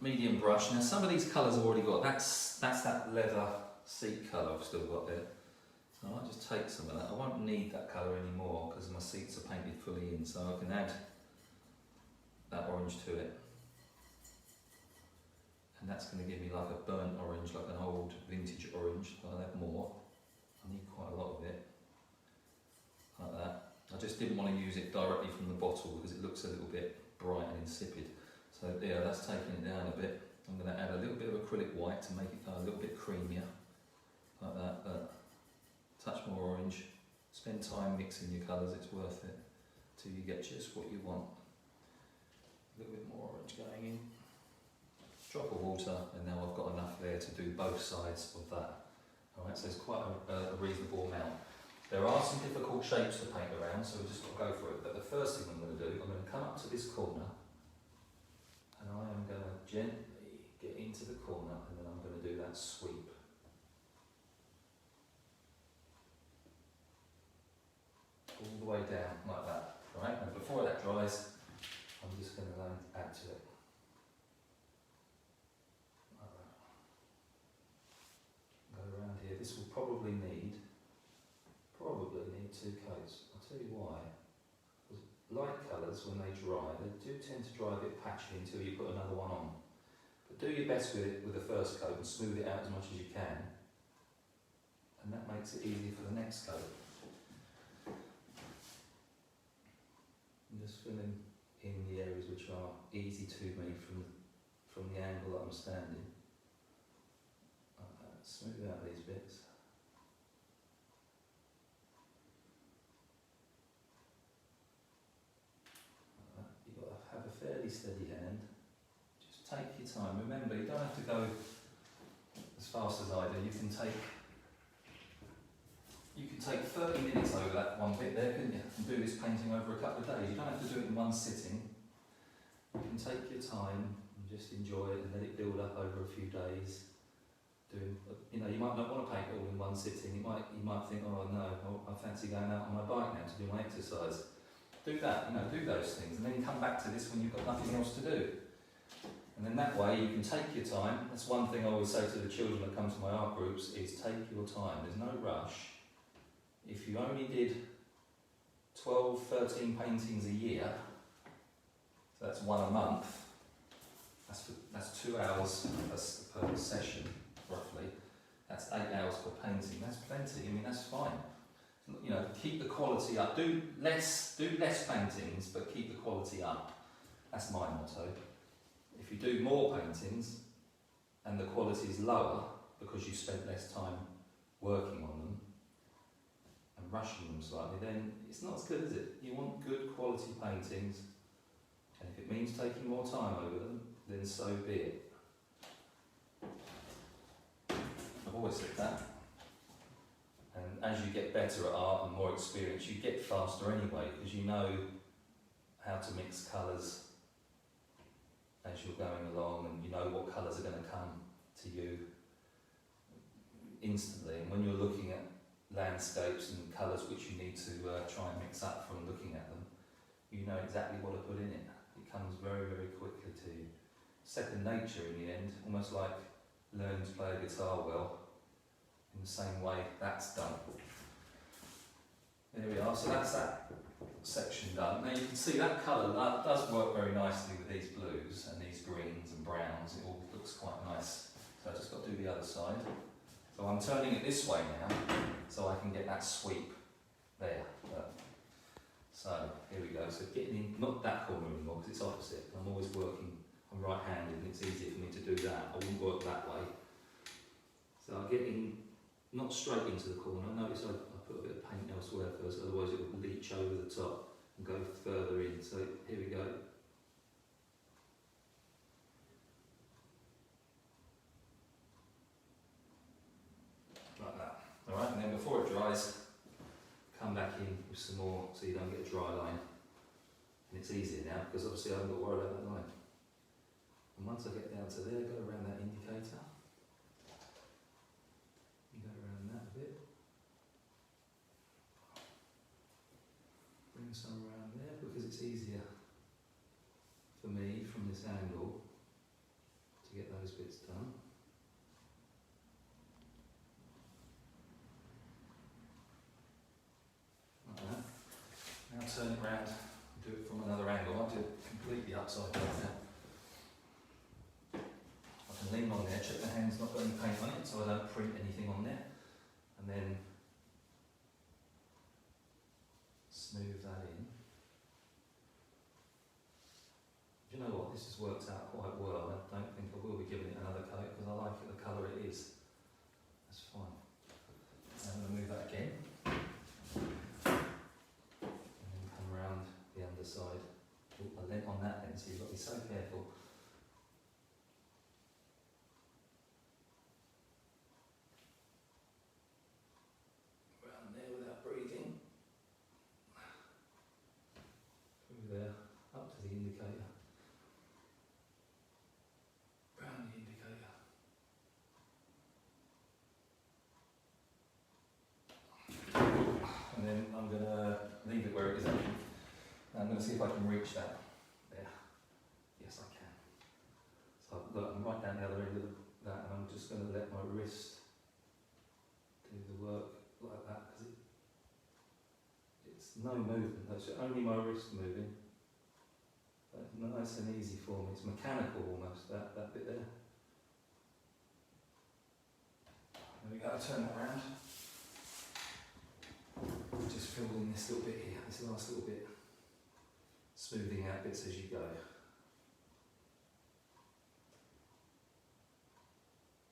Medium brush. Now some of these colours I've already got. That's that leather seat colour I've still got there. So I might just take some of that. I won't need that colour anymore because my seats are painted fully in, so I can add that orange to it. And that's going to give me like a burnt orange, like an old vintage orange. I'll add more. I need quite a lot of it. Like that. I just didn't want to use it directly from the bottle because it looks a little bit bright and insipid. So yeah, that's taking it down a bit. I'm going to add a little bit of acrylic white to make it go a little bit creamier. Like that. Touch more orange. Spend time mixing your colours, it's worth it. Till you get just what you want. A little bit more orange going in. Drop of water, and now I've got enough there to do both sides of that. Alright, so it's quite a reasonable amount. There are some difficult shapes to paint around, so we've just got to go for it. But the first thing I'm going to do, I'm going to come up to this corner, and I am going to gently get into the corner, and then I'm going to do that sweep. All the way down, like that. Right, and before that dries, I'm just going to add to it. Like that. Go around here. This will probably need 2 coats. I'll tell you why. Because light colours, when they dry, they do tend to dry a bit patchy until you put another one on. But do your best with it with the first coat and smooth it out as much as you can. And that makes it easy for the next coat. I'm just filling in the areas which are easy to me from the angle that I'm standing. Smooth out these bits. You've got to have a fairly steady hand. Just take your time. Remember, you don't have to go as fast as I do. You can take 30 minutes over that one bit there, couldn't you? And do this painting over a couple of days. You don't have to do it in one sitting. You can take your time and just enjoy it and let it build up over a few days. You might not want to paint it all in one sitting. You might think, oh no, I fancy going out on my bike now to do my exercise. Do that, do those things, and then come back to this when you've got nothing else to do. And then that way you can take your time. That's one thing I always say to the children that come to my art groups is take your time. There's no rush. If you only did 12, 13 paintings a year, so that's one a month, that's 2 hours per session, roughly. That's 8 hours per painting. That's plenty. That's fine. Keep the quality up. Do less paintings, but keep the quality up. That's my motto. If you do more paintings and the quality is lower because you spent less time working on them and rushing them slightly, then it's not as good, is it? You want good quality paintings, and if it means taking more time over them, then so be it. I've always said that. And as you get better at art and more experience, you get faster anyway, because you know how to mix colours as you're going along, and you know what colours are going to come to you instantly. And when you're looking at landscapes and colours which you need to try and mix up from looking at them, you know exactly what to put in it. It comes very, very quickly to you. Second nature in the end, almost like learning to play a guitar well, in the same way that's done. There we are, so that's that section done. Now you can see that colour that does work very nicely with these blues and these greens and browns. It all looks quite nice. So I've just got to do the other side. So I'm turning it this way now, so I can get that sweep there. So here we go. So getting in, not that corner anymore because it's opposite. I'm always working, I'm right-handed and it's easier for me to do that. I wouldn't work that way. So I get in, not straight into the corner. Notice I put a bit of paint elsewhere first, otherwise it would leach over the top and go further in. So here we go. Like that. Alright, and then before it dries, come back in with some more so you don't get a dry line. And it's easier now because obviously I haven't got to worry about that line. And once I get down to there, go around that indicator. Go around that a bit. Bring some around there because it's easier for me from this angle to get those bits done. Like that. Now turn it round and do it from another angle. I'll do it completely upside down now. I can lean on there, check the hand's not got any paint on it so I don't print anything on there. And then smooth that in. Do you know what? This has worked out quite well. I don't think I will be giving it another coat because I like it the colour it is. That's fine. I'm going to move that again. And then come around the underside. Oh, I leant on that then, so you've got to be so careful. Around there without breathing. Through there, up to the indicator. Round the indicator. And then I'm going to leave it where it is. I'm going to see if I can reach that. There. Yes, I can. So look, I'm right down the other end of that, and I'm just going to let my wrist do the work like that because it's no movement. That's only my wrist moving. But nice and easy for me. It's mechanical almost. That bit there. There we go. Turn that around. Just fill in this little bit here. This last little bit. Smoothing out bits as you go.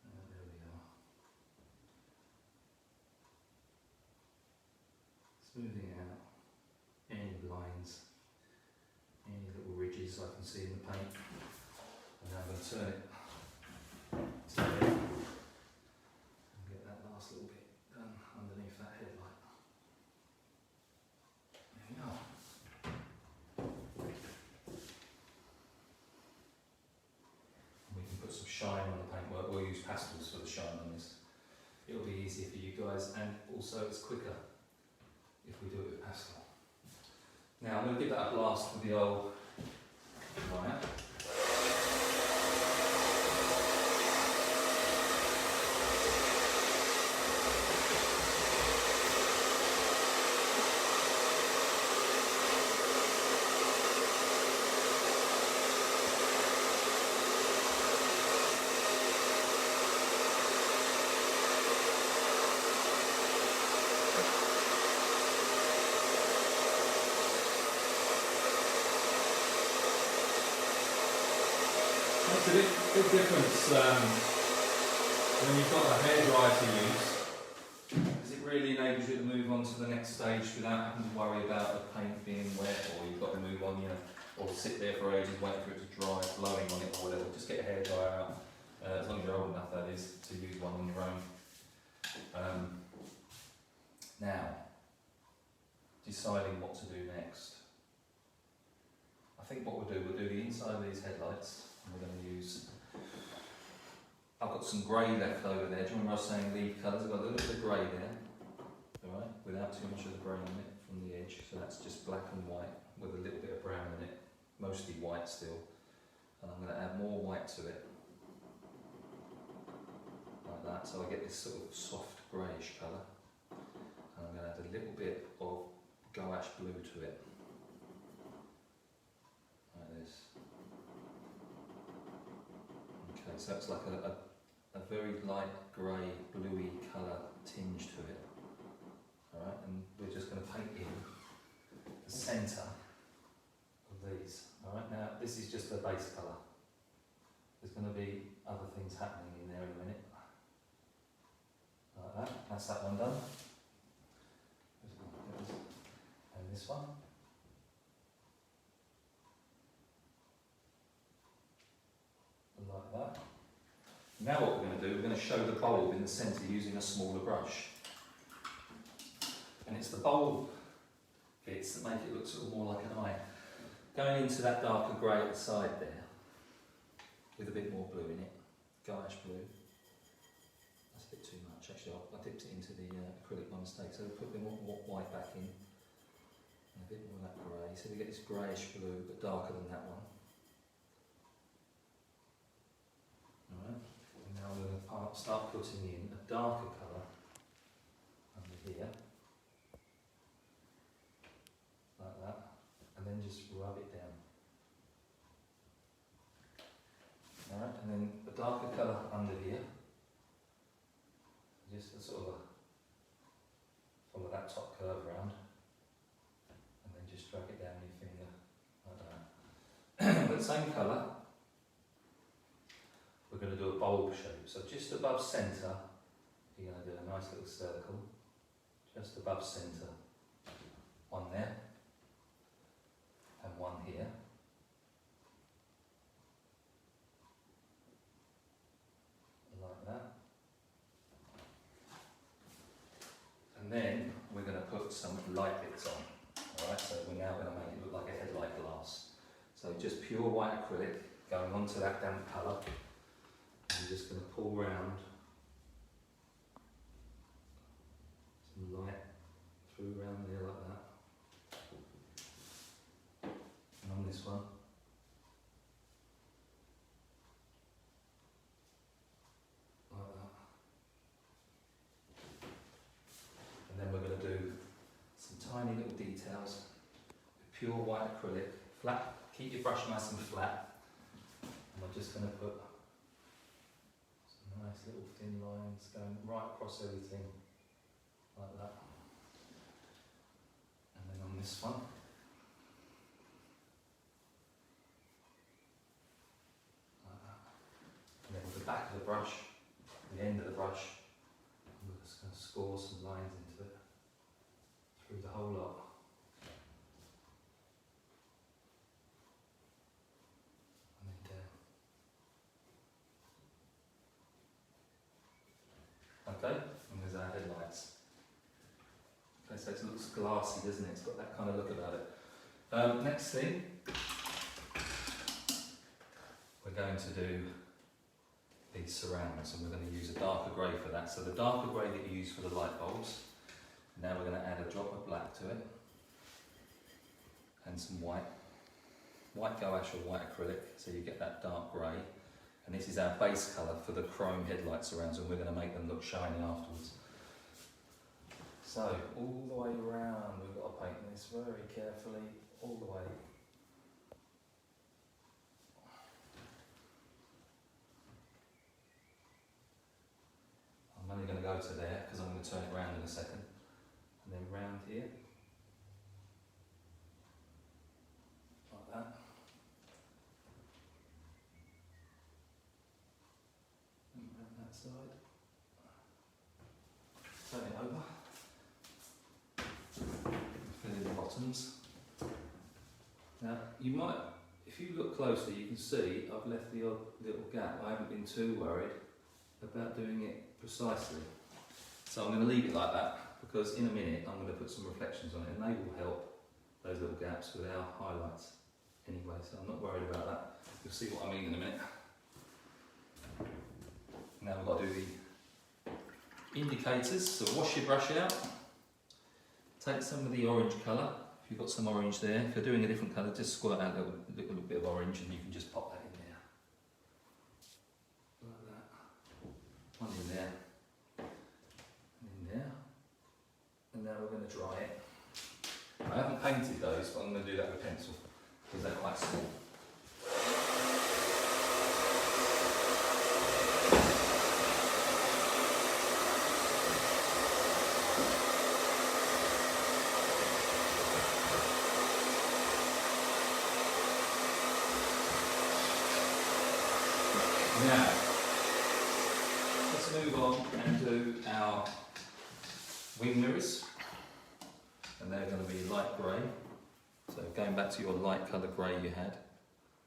There we are. Smoothing out any lines, any little ridges I can see in the paint. And now I'm going to turn it to there and get that last little bit done underneath that headlight. There we are. Some shine on the paintwork. We'll use pastels for the shine on this. It'll be easier for you guys, and also it's quicker if we do it with pastel. Now I'm going to give that a blast with the old wire. It's a big difference when you've got a hairdryer to use, because it really enables you to move on to the next stage without having to worry about the paint being wet, or you've got to move on, or sit there for ages waiting for it to dry, blowing on it or whatever. Just get a hairdryer out, as long as you're old enough, that is, to use one on your own. Now, deciding what to do next. I think what we'll do the inside of these headlights. We're going to use, I've got some grey left over there. Do you remember I was saying leaf colours? I've got a little bit of grey there. without too much of the brown on it from the edge. So that's just black and white with a little bit of brown in it, mostly white still. And I'm going to add more white to it, like that, so I get this sort of soft greyish colour. And I'm going to add a little bit of gouache blue to it, like this. Okay, so it's like a very light grey, bluey colour tinge to it. Alright, and we're just going to paint in the centre of these. Alright, now this is just the base colour. There's going to be other things happening in there in a minute. Like that, that's that one done. And this one. Like that. Now what we're going to do, we're going to show the bulb in the centre using a smaller brush. And it's the bulb bits that make it look sort of more like an eye. Going into that darker grey at the side there, with a bit more blue in it, gouache blue. That's a bit too much actually, I dipped it into the acrylic by mistake, so we'll put a bit more white back in. And a bit more of that grey, so we get this greyish blue, but darker than that one. Alright, and now we're going to start putting in a darker colour under here. Like that, and then just rub it down. Alright, and then a darker colour under here. Just a sort of follow that top curve round, and then just drag it down with your finger, like that. But same colour, we're going to do a bulb shape. So just above centre, you're going to do a nice little circle, just above centre. One there, and one here. Like that. And then we're going to put some light bits on. Alright, so we're now going to make it look like a headlight glass. So just pure white acrylic going onto that damp colour. And we're just going to pull round some light through round there like that. And on this one. Like that. And then we're going to do some tiny little details with pure white acrylic, flat, keep your brush nice and flat. And we're just going to put some nice little thin lines going right across everything, like that. And then on this one, like that. And then with the back of the brush, the end of the brush, we're just going to score some lines into it, through the whole lot. And then down. Okay, and there's our headlights. Okay, so it looks glassy, doesn't it? It's got that kind of look about it. Next thing, we're going to do these surrounds, and we're going to use a darker grey for that. So the darker grey that you use for the light bulbs, now we're going to add a drop of black to it, and some white gouache or white acrylic, so you get that dark grey. And this is our base colour for the chrome headlight surrounds, and we're going to make them look shiny afterwards. So all the way around, we've got to paint this very carefully, all the way. I'm only going to go to there because I'm going to turn it around in a second, and then round here, like that, and round that side, turn it over, fill in the bottoms. Now you might, if you look closely, you can see I've left the odd little gap. I haven't been too worried about doing it precisely. So I'm going to leave it like that, because in a minute I'm going to put some reflections on it, and they will help those little gaps with our highlights anyway, so I'm not worried about that. You'll see what I mean in a minute. Now we've got to do the indicators, so wash your brush out, Take some of the orange colour. If you've got some orange there, if you're doing a different colour, just squirt out a little bit of orange and you can just pop that in there. Like that. One in there. And in there. And now we're going to dry it. I haven't painted those, but I'm going to do that with pencil because they're quite small. Now, let's move on and do our wing mirrors, and they're going to be light grey. So going back to your light colour grey you had,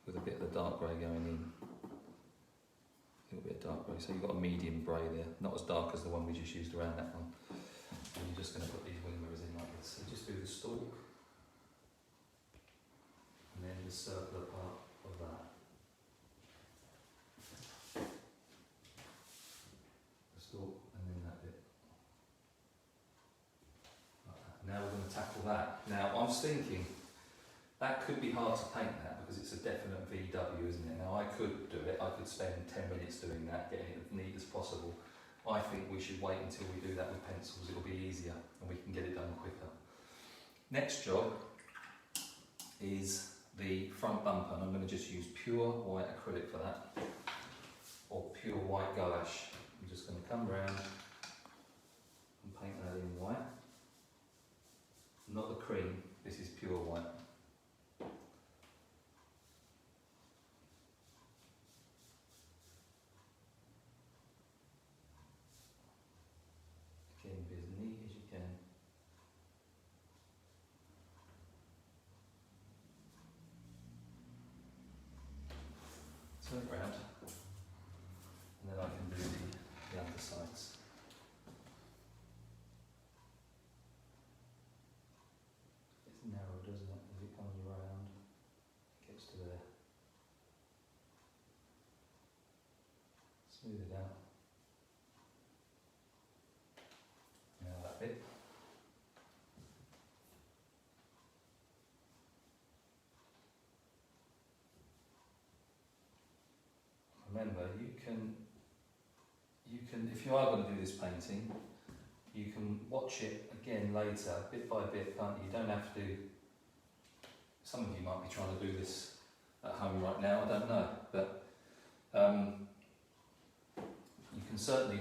with a bit of the dark grey going in. A little bit of dark grey, so you've got a medium grey there, not as dark as the one we just used around that one. And you're just going to put these wing mirrors in like this. So just do the stalk, and then the circular part of that. And then that bit. Like that. Now we're going to tackle that. Now I was thinking that could be hard to paint that because it's a definite VW, isn't it? Now I could do it, I could spend 10 minutes doing that, getting it as neat as possible. I think we should wait until we do that with pencils, it'll be easier and we can get it done quicker. Next job is the front bumper, and I'm going to just use pure white acrylic for that, or pure white gouache. I'm just going to come round and paint that in white. Not the cream, this is pure white. Again, be as neat as you can. Turn it round, and then I can do the undersides. It's narrow, doesn't it? As it comes around, it gets to there. Smooth it out. Now that bit. Remember, you can, if you are going to do this painting, you can watch it again later, bit by bit, can't you? You don't have to, some of you might be trying to do this at home right now, I don't know, but you can certainly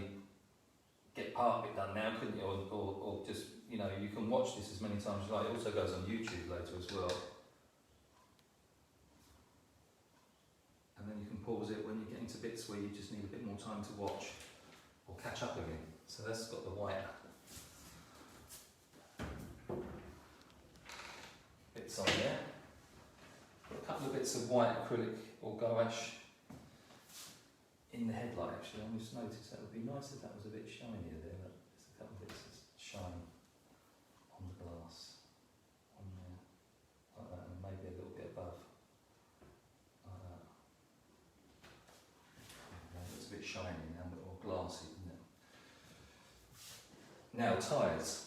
get part of it done now, couldn't you? Or just, you know, you can watch this as many times as you like. It also goes on YouTube later as well. And then you can pause it when you're getting to bits where you just need a bit more time to watch or catch up again. So that's got the white bits on there. Got a couple of bits of white acrylic or gouache in the headlight actually. I just noticed that would be nice if that was a bit shinier there. Look, there's a couple of bits of shine on the glass. On there. Like that, and maybe a little bit above. Like that. It's a bit shiny now, or glassy, isn't it? Now, tyres.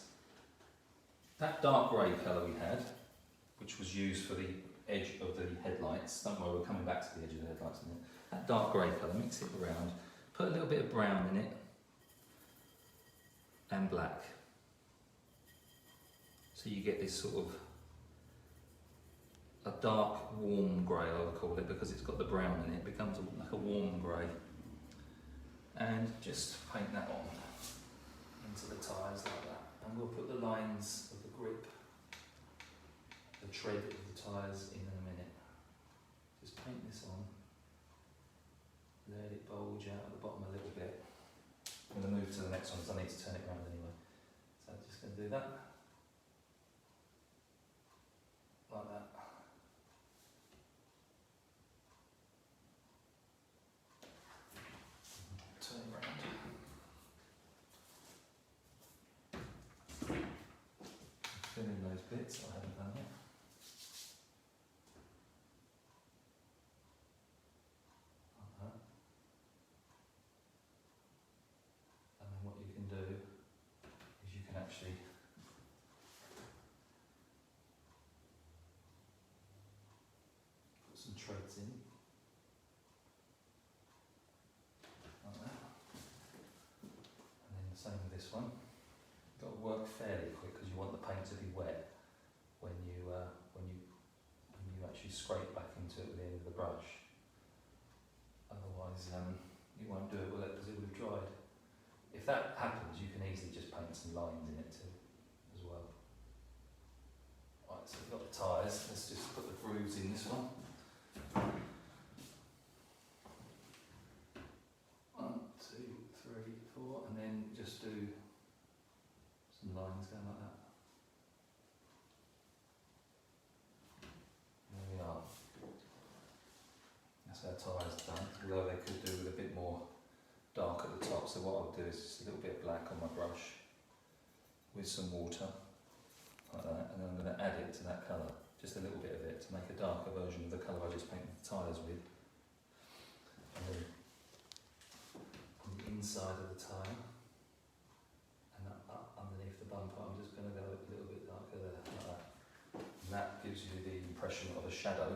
That dark grey colour we had, which was used for the edge of the headlights, don't worry, we're coming back to the edge of the headlights in a minute. That dark grey colour, mix it around, put a little bit of brown in it, and black. So you get this sort of a dark, warm grey, I would call it, because it's got the brown in it. It becomes like a warm grey. And just paint that on into the tyres like that. And we'll put the lines of the grip, the tread of the tyres in a minute. Just paint this on. Let it bulge out at the bottom a little bit. I'm going to move to the next one because I need to turn it around anyway. So I'm just going to do that. Like that. Turn it around. Fill in those bits I haven't done yet. Like that. And then what you can do is you can actually treads in. Like that. And then the same with this one. You've got to work fairly quick because you want the paint to be wet when you actually scrape back into it with the end of the brush. Otherwise, you won't do it, will it? Because it would have dried. If that happens, you can easily just paint some lines in it too, as well. Right, so we've got the tyres. Let's just put the grooves in this one. 1, 2, 3, 4, and then just do some lines going like that. There we are. That's our tyres done, although they could do with a bit more dark at the top, so what I'll do is just a little bit of black on my brush with some water, like that, and then I'm going to add it to that colour, just a little bit of it, to make a darker version of the colour I just painted the tyres with. And then on the inside of the tyre, and up underneath the bumper, I'm just going to go a little bit darker there, like that. And that gives you the impression of a shadow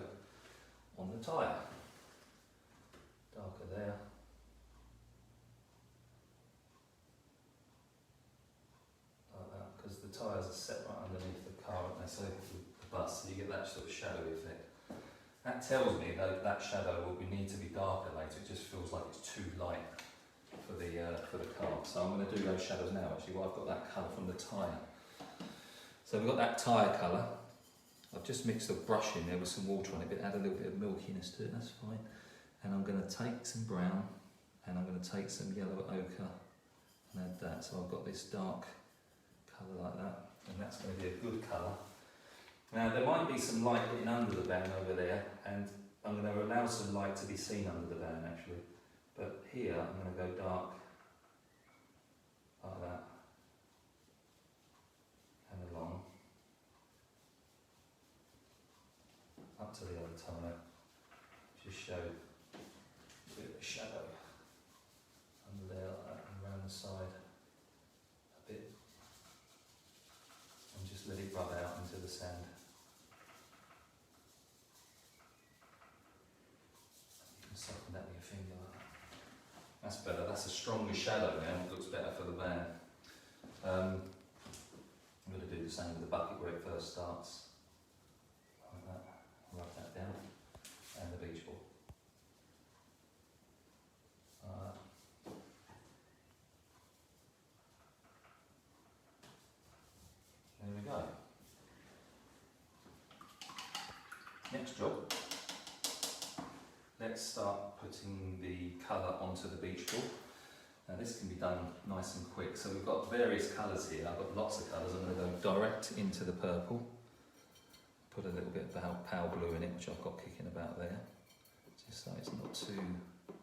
on the tyre. Darker there. Like that, because the tyres are set right underneath the car, aren't they? So the bus, so you get that sort of shadow effect. That tells me that that shadow will need to be darker later. It just feels like it's too light for the car. So I'm going to do those shadows now. Actually, well, I've got that colour from the tyre. So we've got that tyre colour. I've just mixed the brush in there with some water on it, but add a little bit of milkiness to it. That's fine. And I'm going to take some brown, and I'm going to take some yellow ochre and add that. So I've got this dark colour like that, and that's going to be a good colour. Now there might be some light getting under the van over there, and I'm going to allow some light to be seen under the van actually. But here I'm going to go dark like that, and along up to the other tyre. Just show a bit of a shadow under there like that, and around the side a bit, and just let it rub out into the sand. You can soften that with your finger like that. That's better, that's a stronger shadow now, it looks better for the van. I'm going to do the same with the bucket where it first starts. Like that, rub that down, and the beach ball. There we go. Next job, let's start putting the colour onto the beach ball. Now this can be done nice and quick. So we've got various colours here. I've got lots of colours. I'm going to go direct into the purple. Put a little bit of pale blue in it, which I've got kicking about there. Just so it's not too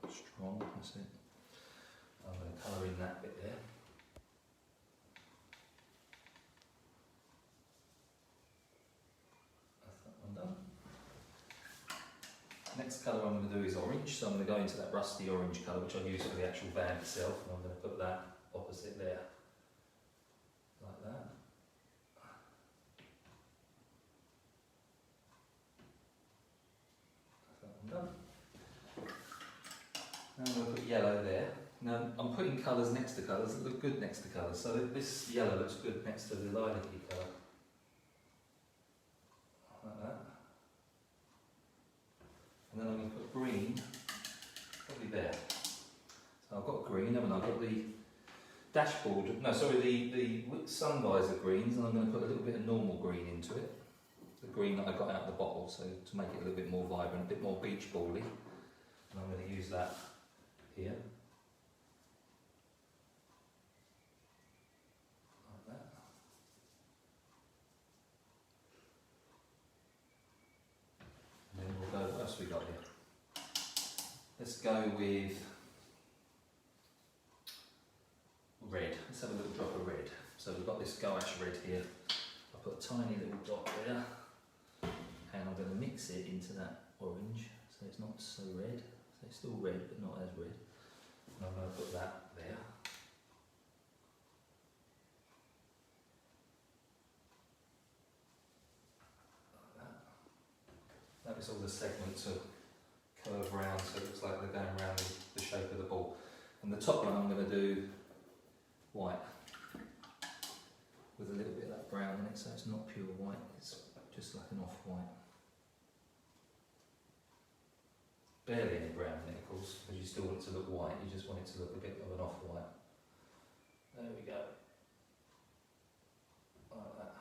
strong, that's it. I'm going to colour in that bit there. That's that one done. Next colour I'm going to do is orange, so I'm going to go into that rusty orange colour, which I use for the actual van itself, and I'm going to put that opposite there, like that. That's that one done. Now I'm going to put yellow there. Now I'm putting colours next to colours that look good next to colours, so this yellow looks good next to the lilac-y colour. Like that. And then I'm going to put green, probably there. So I've got green, haven't I? I've got the dashboard, no sorry, the sun visor greens, and I'm going to put a little bit of normal green into it. The green that I got out of the bottle, so to make it a little bit more vibrant, a bit more beach ball-y. And I'm going to use that here. Like that. And then we'll go, what else we got here? Let's go with red. Let's have a little drop of red. So we've got this gouache red here. I'll put a tiny little dot there, and I'm going to mix it into that orange, so it's not so red. So it's still red, but not as red. And I'm going to put that there. Like that. That was all the segments of curve round so it looks like they're going around the shape of the ball. And the top one I'm going to do white with a little bit of that brown in it, so it's not pure white, it's just like an off-white. Barely any brown in it, of course, because you still want it to look white, you just want it to look a bit of an off-white. There we go. Like that.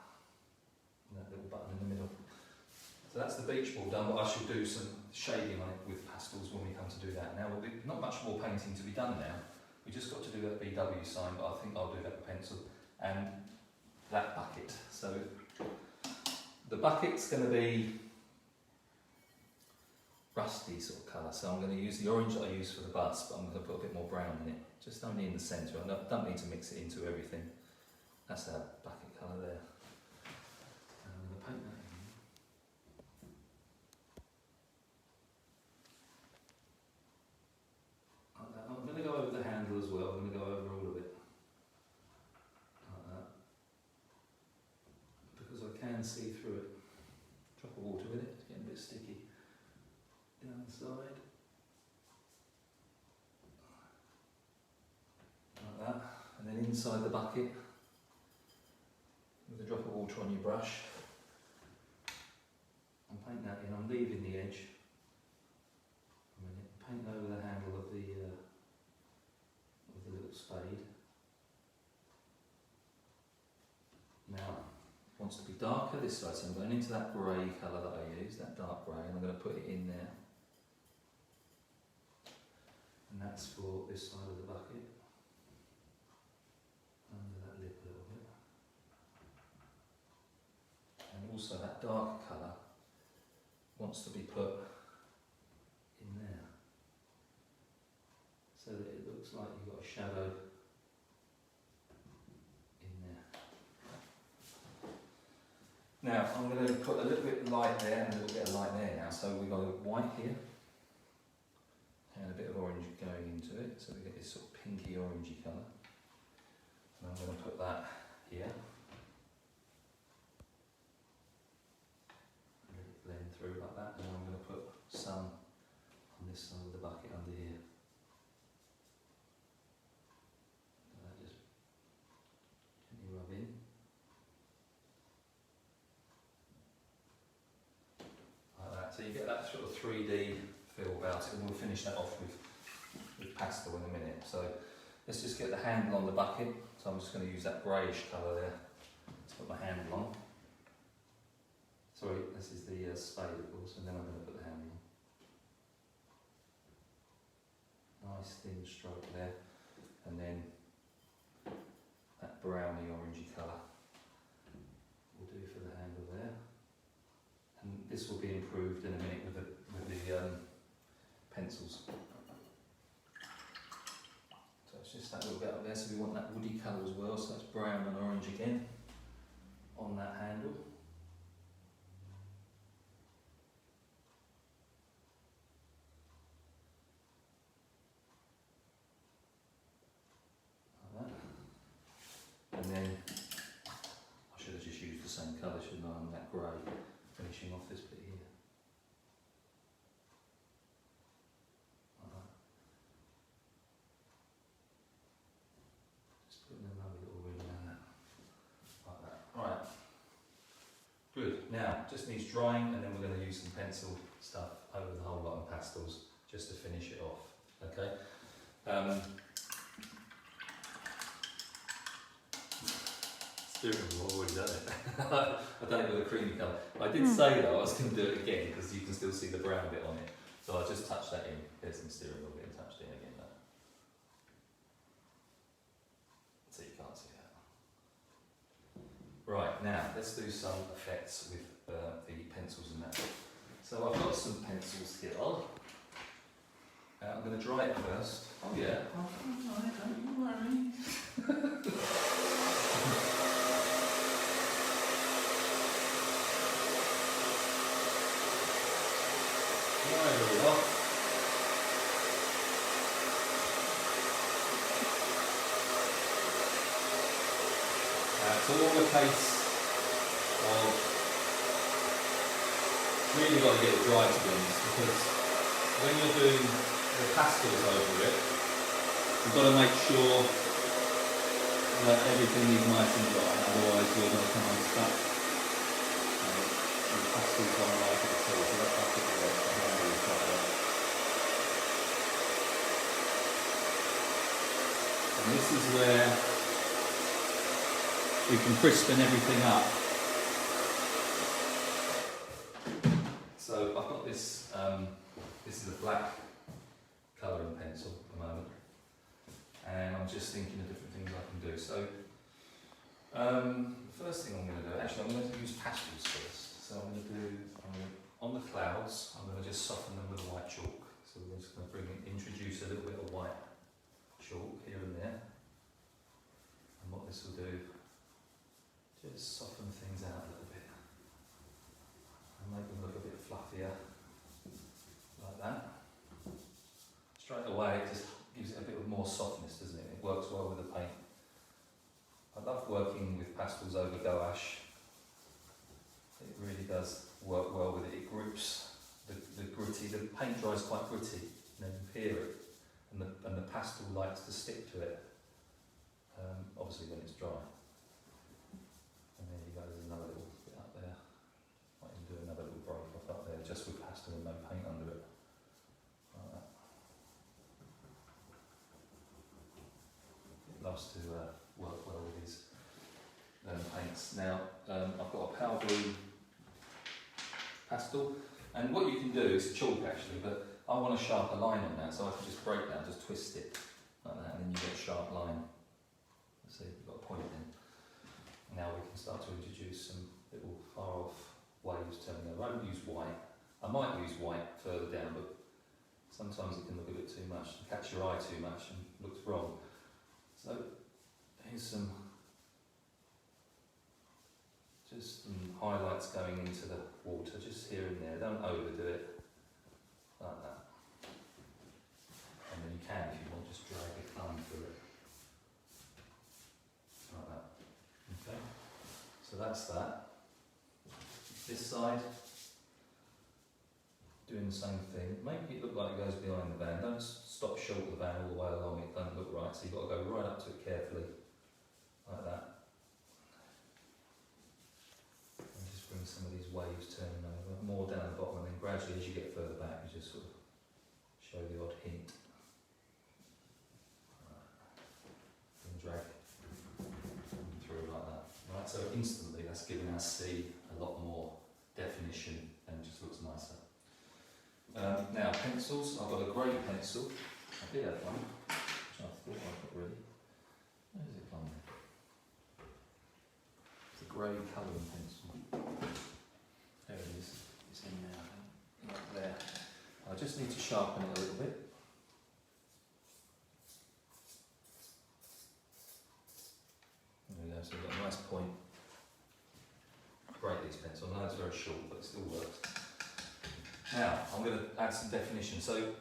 And that little button in the middle. So that's the beach ball done, but I should do some shading on it with pastels when we come to do that. Now, not much more painting to be done now. We just got to do that BW sign, but I think I'll do that with pencil. And that bucket. So the bucket's going to be rusty sort of colour. So I'm going to use the orange that I used for the bus, but I'm going to put a bit more brown in it. Just only in the centre. I don't need to mix it into everything. That's our bucket colour there. And I'm going to paint that in. Like that. I'm going to go over the handle as well. I'm going to go over all of it. Like that. Because I can see through it. Drop of water with it. It's getting a bit sticky. Down the side. Like that. And then inside the bucket, with a drop of water on your brush, I'm painting that in. I'm leaving the edge. A minute. Paint over the handle of the little spade. Now, it wants to be darker this side, so I'm going into that grey colour that I used, that dark grey, and I'm going to put it in there. And that's for this side of the bucket. Under that lip a little bit. And also that darker colour wants to be put in there. So that it looks like you've got a shadow in there. Now I'm going to put a little bit of light there and a little bit of light there now. So we've got a white here. And a bit of orange going into it, so we get this sort of pinky orangey colour. And I'm going to put that here. Let it blend through like that, and then I'm going to put some on this side of the bucket under here. So that just gently rub in. Like that, so you get that sort of 3D feel about it, and we'll finish that off with pastel in a minute. So let's just get the handle on the bucket. So I'm just going to use that greyish colour there to put my handle on. Sorry, this is the spade of course, and then I'm going to put the handle on. Nice thin stroke there, and then that browny orangey colour will do for the handle there. And this will be improved in a minute with the pencils. So it's just that little bit up there, so we want that woody colour as well, so that's brown and orange again on that handle. Like that. And then I should have just used the same colour, shouldn't I, on that grey, finishing off this bit here. Good. Now, just needs drying, and then we're going to use some pencil stuff over the whole lot and pastels just to finish it off. Okay. Steering wheel, I've already done it. I've done it with a creamy colour. I did say though I was going to do it again because you can still see the brown bit on it. So I just touched that in. There's some steering wheel getting touched in again though. So you can't see that. Right, now let's do some effects with the pencils and that. So I've got some pencils here. I'm going to dry it first. Oh yeah. Oh, don't you worry. There we go. It's all a case of really got to get it dry to be honest, because when you're doing the pastels over it, you've got to make sure that everything is nice and dry, otherwise you're going to come unstuck. The pastels don't like it at all, so that's it works. And this is where we can crispen everything up. So I've got this, this is a black colouring pencil at the moment, and I'm just thinking of different things I can do. So the first thing I'm going to do, actually I'm going to use pastels first. So I'm going to do, on the clouds, I'm going to just soften them with white chalk. So we're just going to introduce a little bit of white chalk here and there. And what this will do, just soften things out a little bit. And make them look a bit fluffier, like that. Straight away it just gives it a bit of more softness, doesn't it? It works well with the paint. I love working with pastels over gouache. It really does work well with it. It grips the gritty, the paint dries quite gritty, and then you hear it, and the pastel likes to stick to it, obviously when it's dry. And there you go, there's another little bit up there. Might even do another little break off up there, just with pastel and no paint under it. Like that. It loves to work well with these paints. Now, I've got a powder blue pastel, and what you can do is chalk actually, but I want a sharper line on that, so I can just break that, just twist it like that, and then you get a sharp line. See, you've got a point in. Now we can start to introduce some little far off waves turning over. I won't use white. I might use white further down, but sometimes it can look a bit too much, catch your eye too much and looks wrong. So here's some highlights going into the water, just here and there. Don't overdo it, like that. And then you can, if you want, just drag your thumb through it, like that. Okay. So that's that. This side, doing the same thing. Make it look like it goes behind the van. Don't stop short of the van all the way along. It don't look right. So you've got to go right up to it carefully, like that. Bring some of these waves turning over, more down the bottom, and then gradually as you get further back you just sort of show the odd hint. And drag through like that. Right, so instantly that's giving our sea a lot more definition and just looks nicer. Now pencils, I've got a grey pencil. I did have one, which I thought I'd got ready. Where is it from? It's a grey colouring pencil. There it is, it's in there, I think. Right there. I just need to sharpen it a little bit. There we go, so we've got a nice point. Great, this pencil. I know it's very short, but it still works. Now, I'm going to add some definition. So,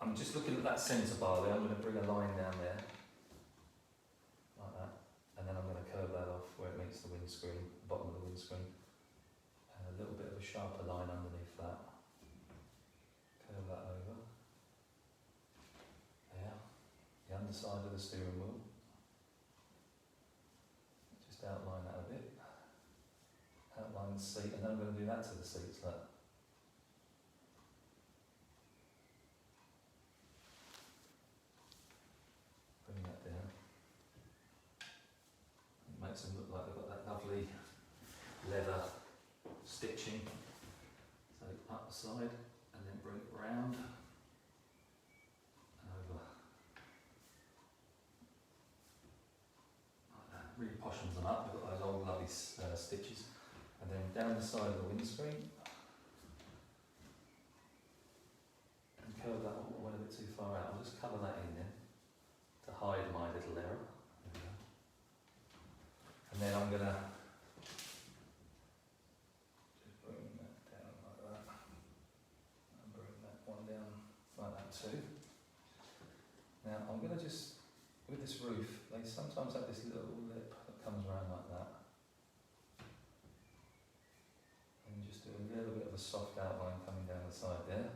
I'm just looking at that centre bar there. I'm going to bring a line down there, like that, and then I'm going to curve that off where it meets the windscreen, the bottom of the windscreen. A little bit of a sharper line underneath that. Curve that over. There. The underside of the steering wheel. Just outline that a bit. Outline the seat, and then I'm going to do that to the seats. Look. Bring that down. It makes them look like they've got that lovely leather stitching. So up the side and then bring it round and over. Like that. Really poshens them up. We've got those old lovely stitches. And then down the side of the windscreen. And curve that one, went a bit too far out. I'll just colour that in then to hide my little error. There we go. And then I'm going to now I'm going to just, with this roof, they sometimes have this little lip that comes around like that. And just do a little bit of a soft outline coming down the side there.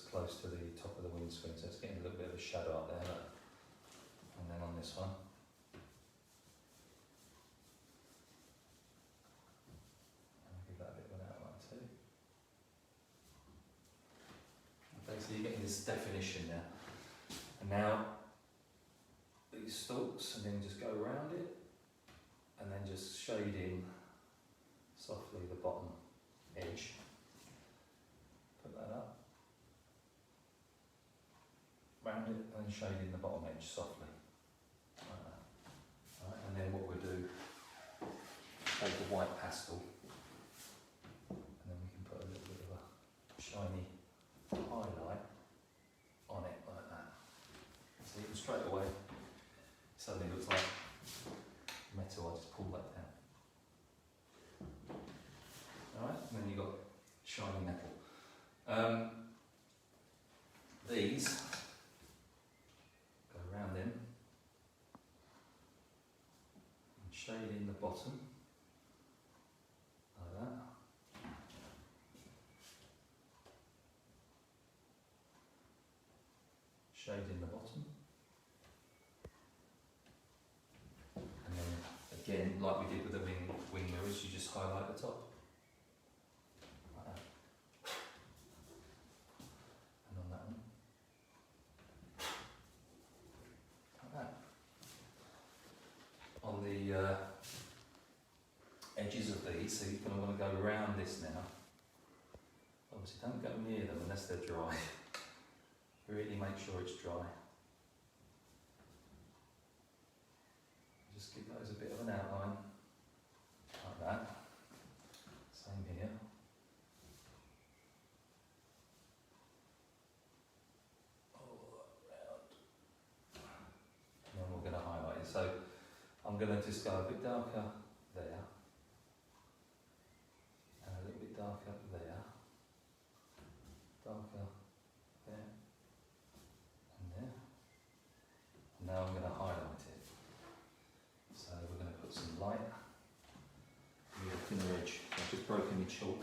that's close to the top of the windscreen, so it's getting a little bit of a shadow up there. Look. And then on this one, I'll give that a bit of an outline too. Okay, so you're getting this definition now. And now these stalks, and then just go around it, and then just shade in softly the bottom edge. Put that up. Round it and shade in the bottom edge softly. Like that. Right, and then what we'll do, take the white pastel, and then we can put a little bit of a shiny highlight on it like that. So you can straight away, suddenly looks like metal. I just pull that down. Alright, and then you've got shiny metal. These go around them and shade in the bottom like that. Shade in the bottom, and then again, like we did with the wing mirrors, you just highlight the top. Like that. And on that one. Like that. On the edges of these, so you're going to want to go around this now. Obviously don't go near them unless they're dry. Really make sure it's dry. Just give those a bit of an outline, like that. Same here. All around. And then we're going to highlight it. So I'm going to just go a bit darker there, and a little bit darker there, darker there, and there. And now I'm going to highlight it. So we're going to put some light with a thinner edge. I've just broken my chalk,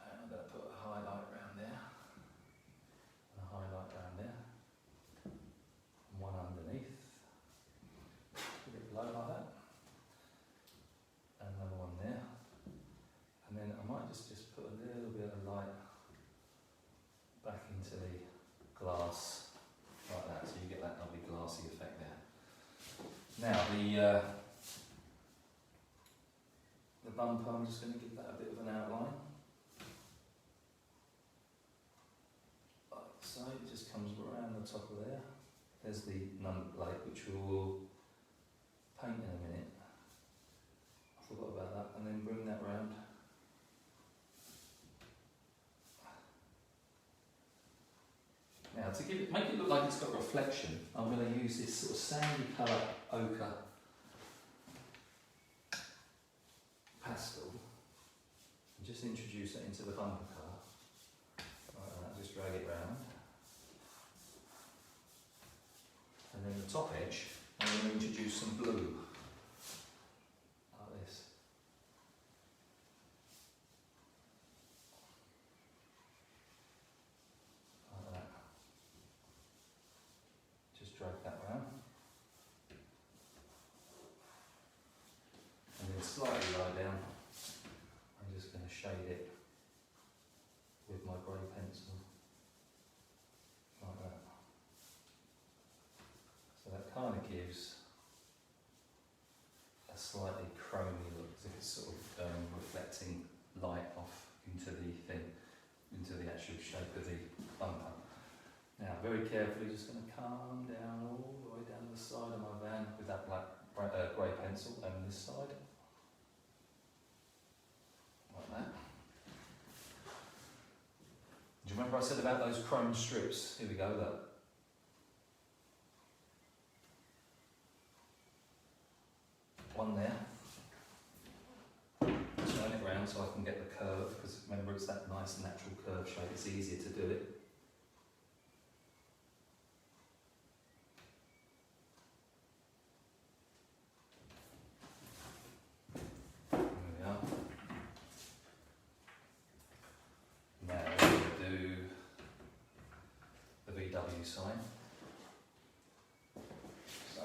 and I'm going to put a highlight around there, and a highlight around there, and one underneath, a bit low like that, and another one there, and then I might just put a little bit of light back into the glass like that, so you get that lovely glassy effect there. Now the bumper, I'm just going to give that a bit of an outline. Like so, it just comes around the top of there. There's the number plate, which we'll paint in a minute. I forgot about that, and then bring that round. Now to make it look like it's got reflection, I'm going to use this sort of sandy colour ochre pastel and just introduce it into the bumper car. Like that, just drag it round. And then the top edge, I'm going to introduce some blue. Like this. Like that. Just drag that round. And then slightly lower down, I'm just going to shade it with my grey pencil, like that. So that kind of gives a slightly chromy look, as if it's sort of reflecting light off into the thing, into the actual shape of the bumper. Now, very carefully, just going to calm down all the way down the side of my van with that grey pencil, and this side. Like that. Do you remember I said about those chrome strips? Here we go, look. One there. Turn it round so I can get the curve, because remember it's that nice natural curve shape, it's easier to do it. Now we're going to do emoji sign. So,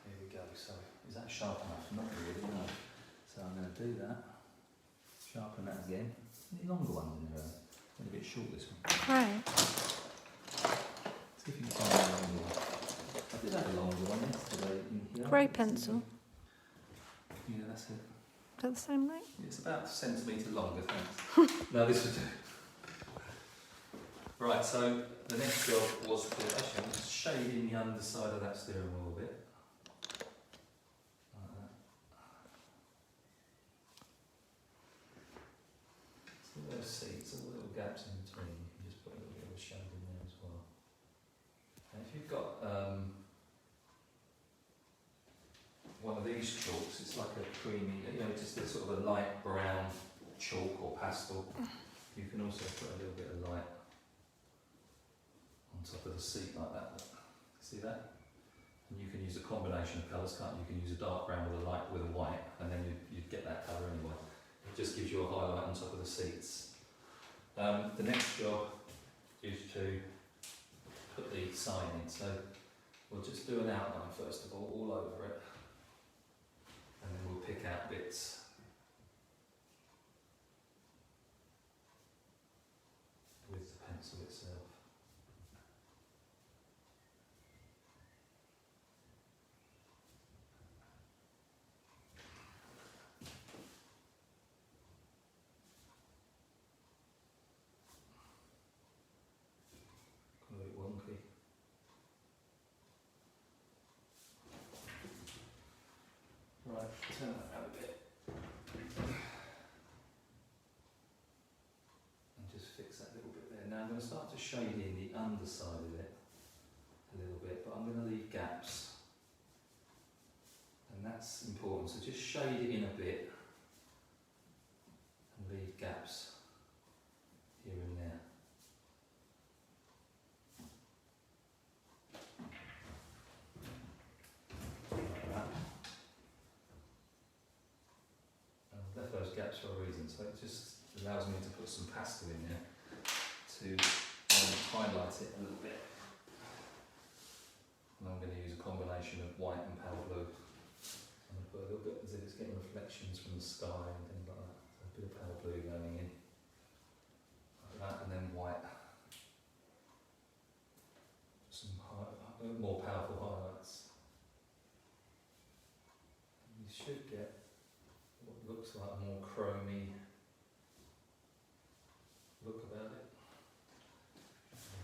here we go. So, is that sharp enough? Not really, no. So I'm going to do that. Sharpen that again. Any longer ones in there? A bit short this one. Right. Let's see if you can find a longer one. I did have a longer one yesterday in here. Grey pencil. Yeah, that's it. Is that the same length? It's about a centimetre longer, thanks. No, this would do. Right, so the next job was to actually I'm just shading the underside of that steering wheel a bit. Like that. So those seats, all the little gaps in between, you can just put a little bit of a shade in there as well. And if you've got one of these chalks, it's like a creamy, just a sort of a light brown chalk or pastel. You can also put a little bit of light on top of the seat like that. See that? And you can use a combination of colours, can't you? You can use a dark brown with a light with a white, and then you'd get that colour anyway. It just gives you a highlight on top of the seats. The next job is to put the sign in. So we'll just do an outline first of all over it. And then we'll pick out bits. With the pencil itself. Got a bit wonky. Right, turn that around a bit. And just fix that little bit there. Now I'm going to start to shade in the underside of it a little bit, but I'm going to leave gaps. And that's important, so just shade it in a bit and leave gaps here and there. Left those gaps for a reason, so it just allows me to put some pastel in there to highlight it a little bit. And I'm going to use a combination of white and pale blue. I'm going to put a little bit as if it's getting reflections from the sky and things like that. So a bit of pale blue going in, like that, and then white. Some more powerful highlights. You should get what looks like a more chromy look about it.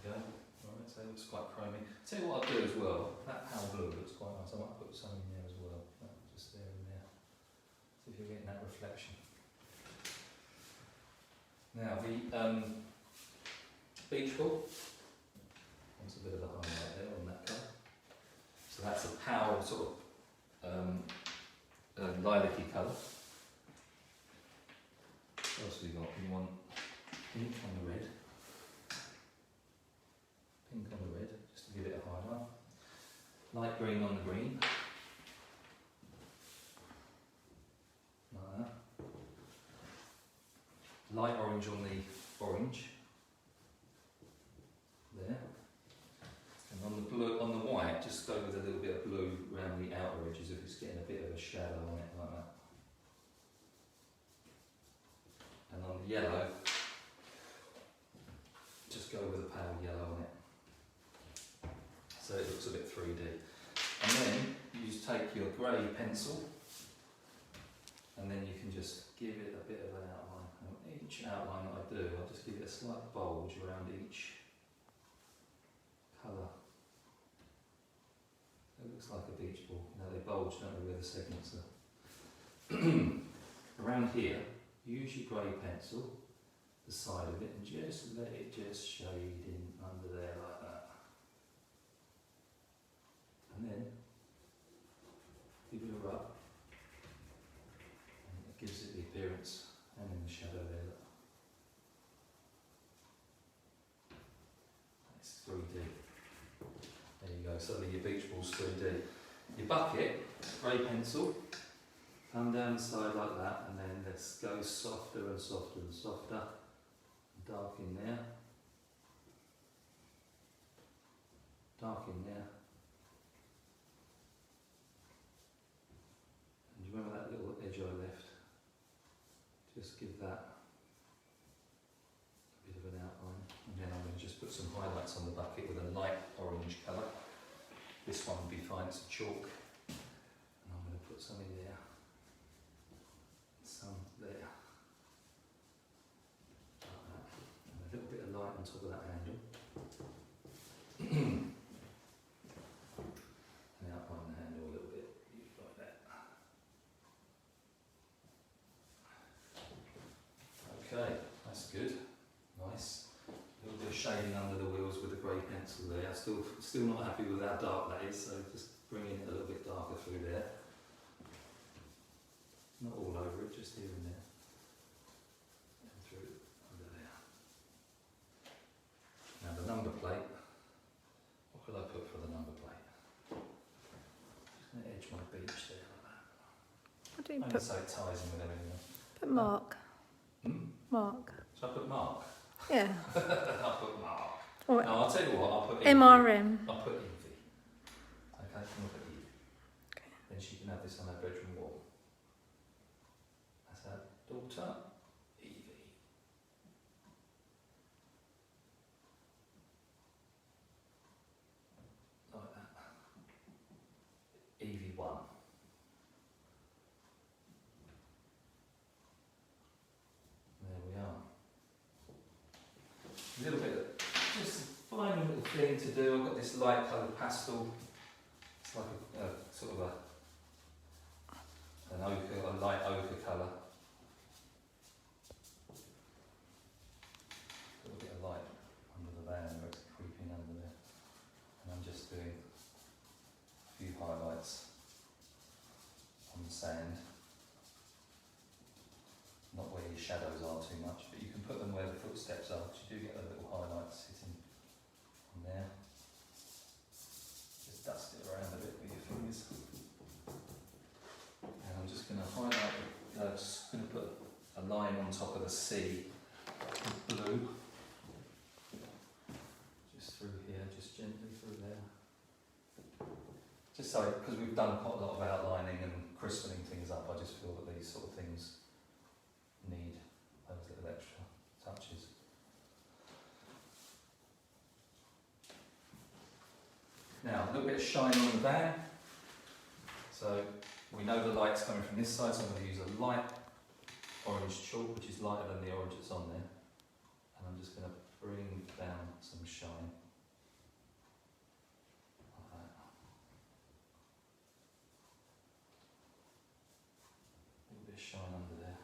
There we go. Alright, so it looks quite chromy. Tell you what I'll do as well, that pale blue looks quite nice. I might put some in there as well. Just there and there. See if you're getting that reflection. Now the beach ball. Wants a bit of a highlight there on that colour. So that's a pale sort of lilac-y colour. What else have we got? We want pink on the red. Pink on the red, just to give it a highlight. Light green on the green. Like that. Light orange on the orange. There. And on the blue, on the white, just go with a little bit of blue around the outer edges if it's getting a bit of a shadow on it, like that. And on the yellow, just go with a pale yellow on it. So it looks a bit 3D. And then you just take your grey pencil and then you can just give it a bit of an outline. And each outline that I do, I'll just give it a slight bulge around each colour. It looks like a beach ball. You know, they bulge, don't they, where the segments are. Around here, use your grey pencil, the side of it, and just let it just shade in under there like that. And then give it a rub, and it gives it the appearance, and in the shadow there, look. It's 3D. There you go, suddenly your beach ball's 3D. Your bucket, grey pencil, come down the side like that, and then let's go softer and softer and softer. Dark in there. dark in there. And you remember that little edge I left? Just give that a bit of an outline. And then I'm going to just put some highlights on the bucket with a light orange colour. This one would be fine, it's a chalk. And I'm going to put some in there. Some there. Like that. And a little bit of light on top of that handle. And outline the handle a little bit, like that. Okay, that's good. Nice. A little bit of shading under the wheels with the grey pencil there. Still not happy with how dark that is, so just bringing it a little bit darker through there. Not all over it, just here and there. And through under there. Now the number plate. What could I put for the number plate? Just going to edge my beach there like that. What do you I'm put? so it ties in with everything else. Put Mark. Mark. So I put Mark. Yeah. I'll put Mark. Or No, I'll tell you what, I'll put MRM. I'll put Evie. Okay, I'll put Evie. Okay. Then she can have this on her bedroom wall. That's her daughter, Evie. Like that. Evie 1. There we are. A little bit, just a fine little thing to do. I've got this light coloured pastel. It's like a sort of an ochre, a light ochre colour. A little bit of light under the van where it's creeping under there. And I'm just doing a few highlights on the sand. Not where your shadows are too much, but you can put them where the footsteps are, because you do get a little highlight sitting on there. Just dust it around a bit with your fingers. And I'm just going to highlight, just going to put a line on top of the sea with blue. Just through here, just gently through there. Just so, because we've done quite a lot of outlining and crisping things up, I just feel that these sort of things need those little extra touches. Now, a little bit of shine on the van. So we know the light's coming from this side, so I'm going to use a light orange chalk, which is lighter than the orange that's on there. And I'm just going to bring down some shine. Like that. A little bit of shine under there.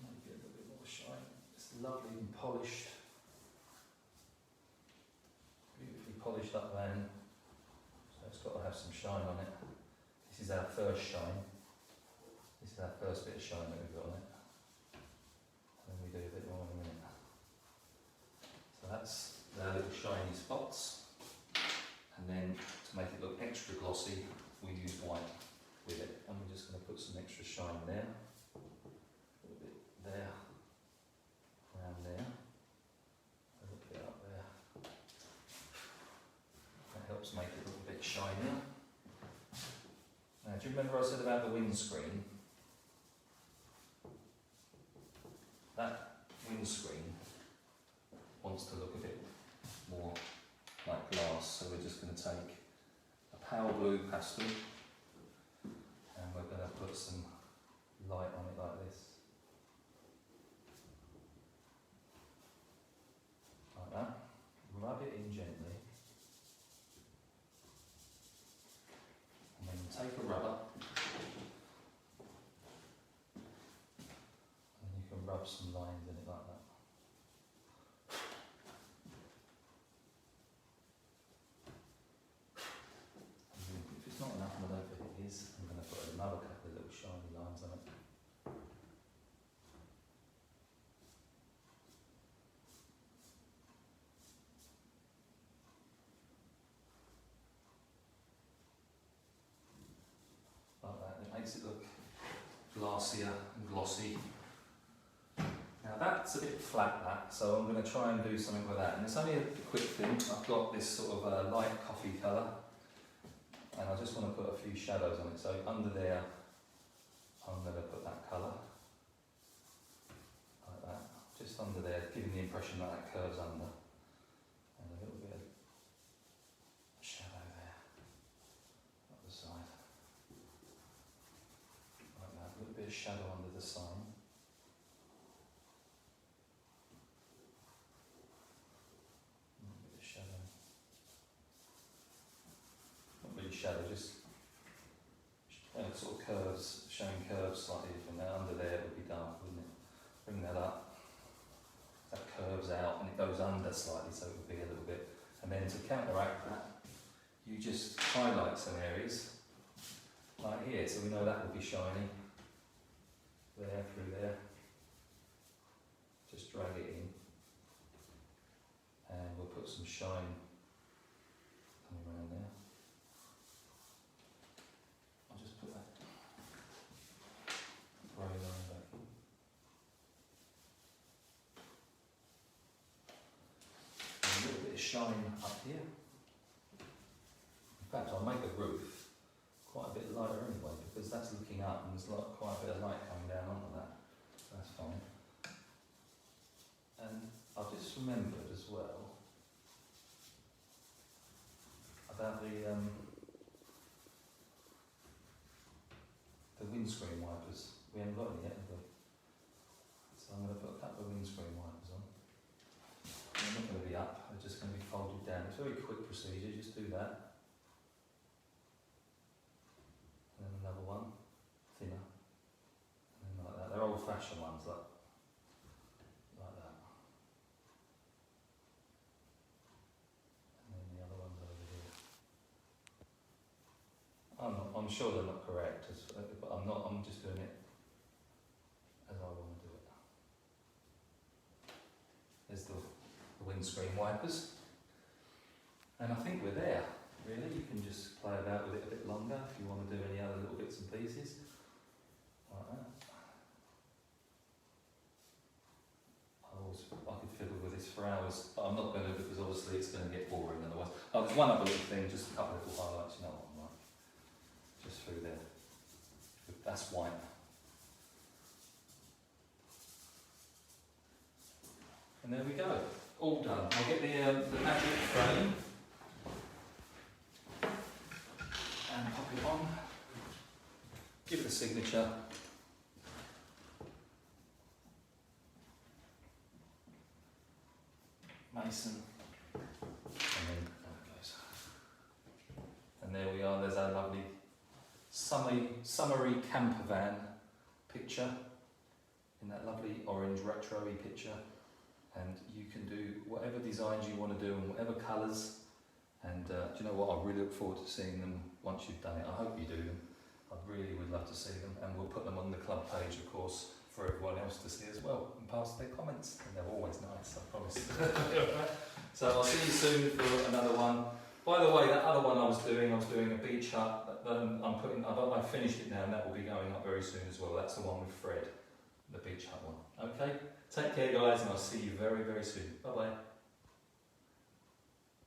Maybe a little bit more shine. It's lovely and polished. Beautifully polished up van. So it's got to have some shine on it. This is our first shine. This is our first bit of shine that we've got on it. And then we do a bit more in a minute. So that's our little shiny spots. And then to make it look extra glossy, we use white with it. And we're just going to put some extra shine there. A little bit there. Around there. A little bit up there. That helps make it look a bit shinier. Now, do you remember I said about the windscreen? That windscreen wants to look a bit more like glass, so we're just going to take a pale blue pastel and we're going to put some light on it like this. Like that. Rub it in gently. And then take a rubber and you can rub some lines in it like that. And if it's not enough, and I don't think it is, I'm going to put another couple of little shiny lines on it. Like that. It makes it look glassier and glossy. Now Now that's a bit flat, that, so I'm going to try and do something with that. And it's only a quick thing. I've got this sort of light coffee colour, and I just want to put a few shadows on it. So under there, I'm going to put that colour, like that, just under there, giving the impression that that curves under. And a little bit of shadow there, up the side. Like that, a little bit of shadow under the sign. A little bit of shadow. Not really shadow, just sort of curves, showing curves slightly from there. Under there it would be dark, wouldn't it? Bring that up. That curves out and it goes under slightly, so it would be a little bit. And then to counteract that, you just highlight some areas, like here, so we know that will be shiny. There, through there. Just drag it in. And we'll put some shine coming around there. I'll just put that grey line back in. And a little bit of shine up here. In fact, I'll make the roof quite a bit lighter anyway, because that's looking up and there's quite a bit of light coming down onto that. So that's fine. And I've just remembered as well about the windscreen wipers. We haven't got any yet, have we? So I'm going to put a couple of windscreen wipers on. They're not going to be up, they're just going to be folded down. It's a very quick procedure, just do that. And then another one, thinner. And then like that. They're old-fashioned ones, like that. And then the other ones over here. I'm sure they're not correct, but I'm just doing it as I want to do it. There's the windscreen wipers. And I think we're there, really. You can just play about with it a bit longer if you want to do any other little bits and pieces. Like that. I could fiddle with this for hours, but I'm not going to, because obviously it's going to get boring otherwise. Oh, there's one other little thing, just a couple of little highlights, you know what I'm like. Just through there. That's white. And there we go. All done. I'll get the magic frame and pop it on. Give it a signature. Mason. And then there it goes. And there we are. There's our lovely summery campervan picture in that lovely orange retro-y picture. And you can do whatever designs you want to do and whatever colours. And do you know what? I really look forward to seeing them once you've done it. I hope you do them. I really would love to see them. And we'll put them on the club page, of course, for everyone else to see as well and pass their comments. And they're always nice, I promise. So I'll see you soon for another one. By the way, that other one I was doing a beach hut. I've finished it now, and that will be going up very soon as well. That's the one with Fred, the beach hut one. Okay? Take care, guys, and I'll see you very, very soon. Bye-bye.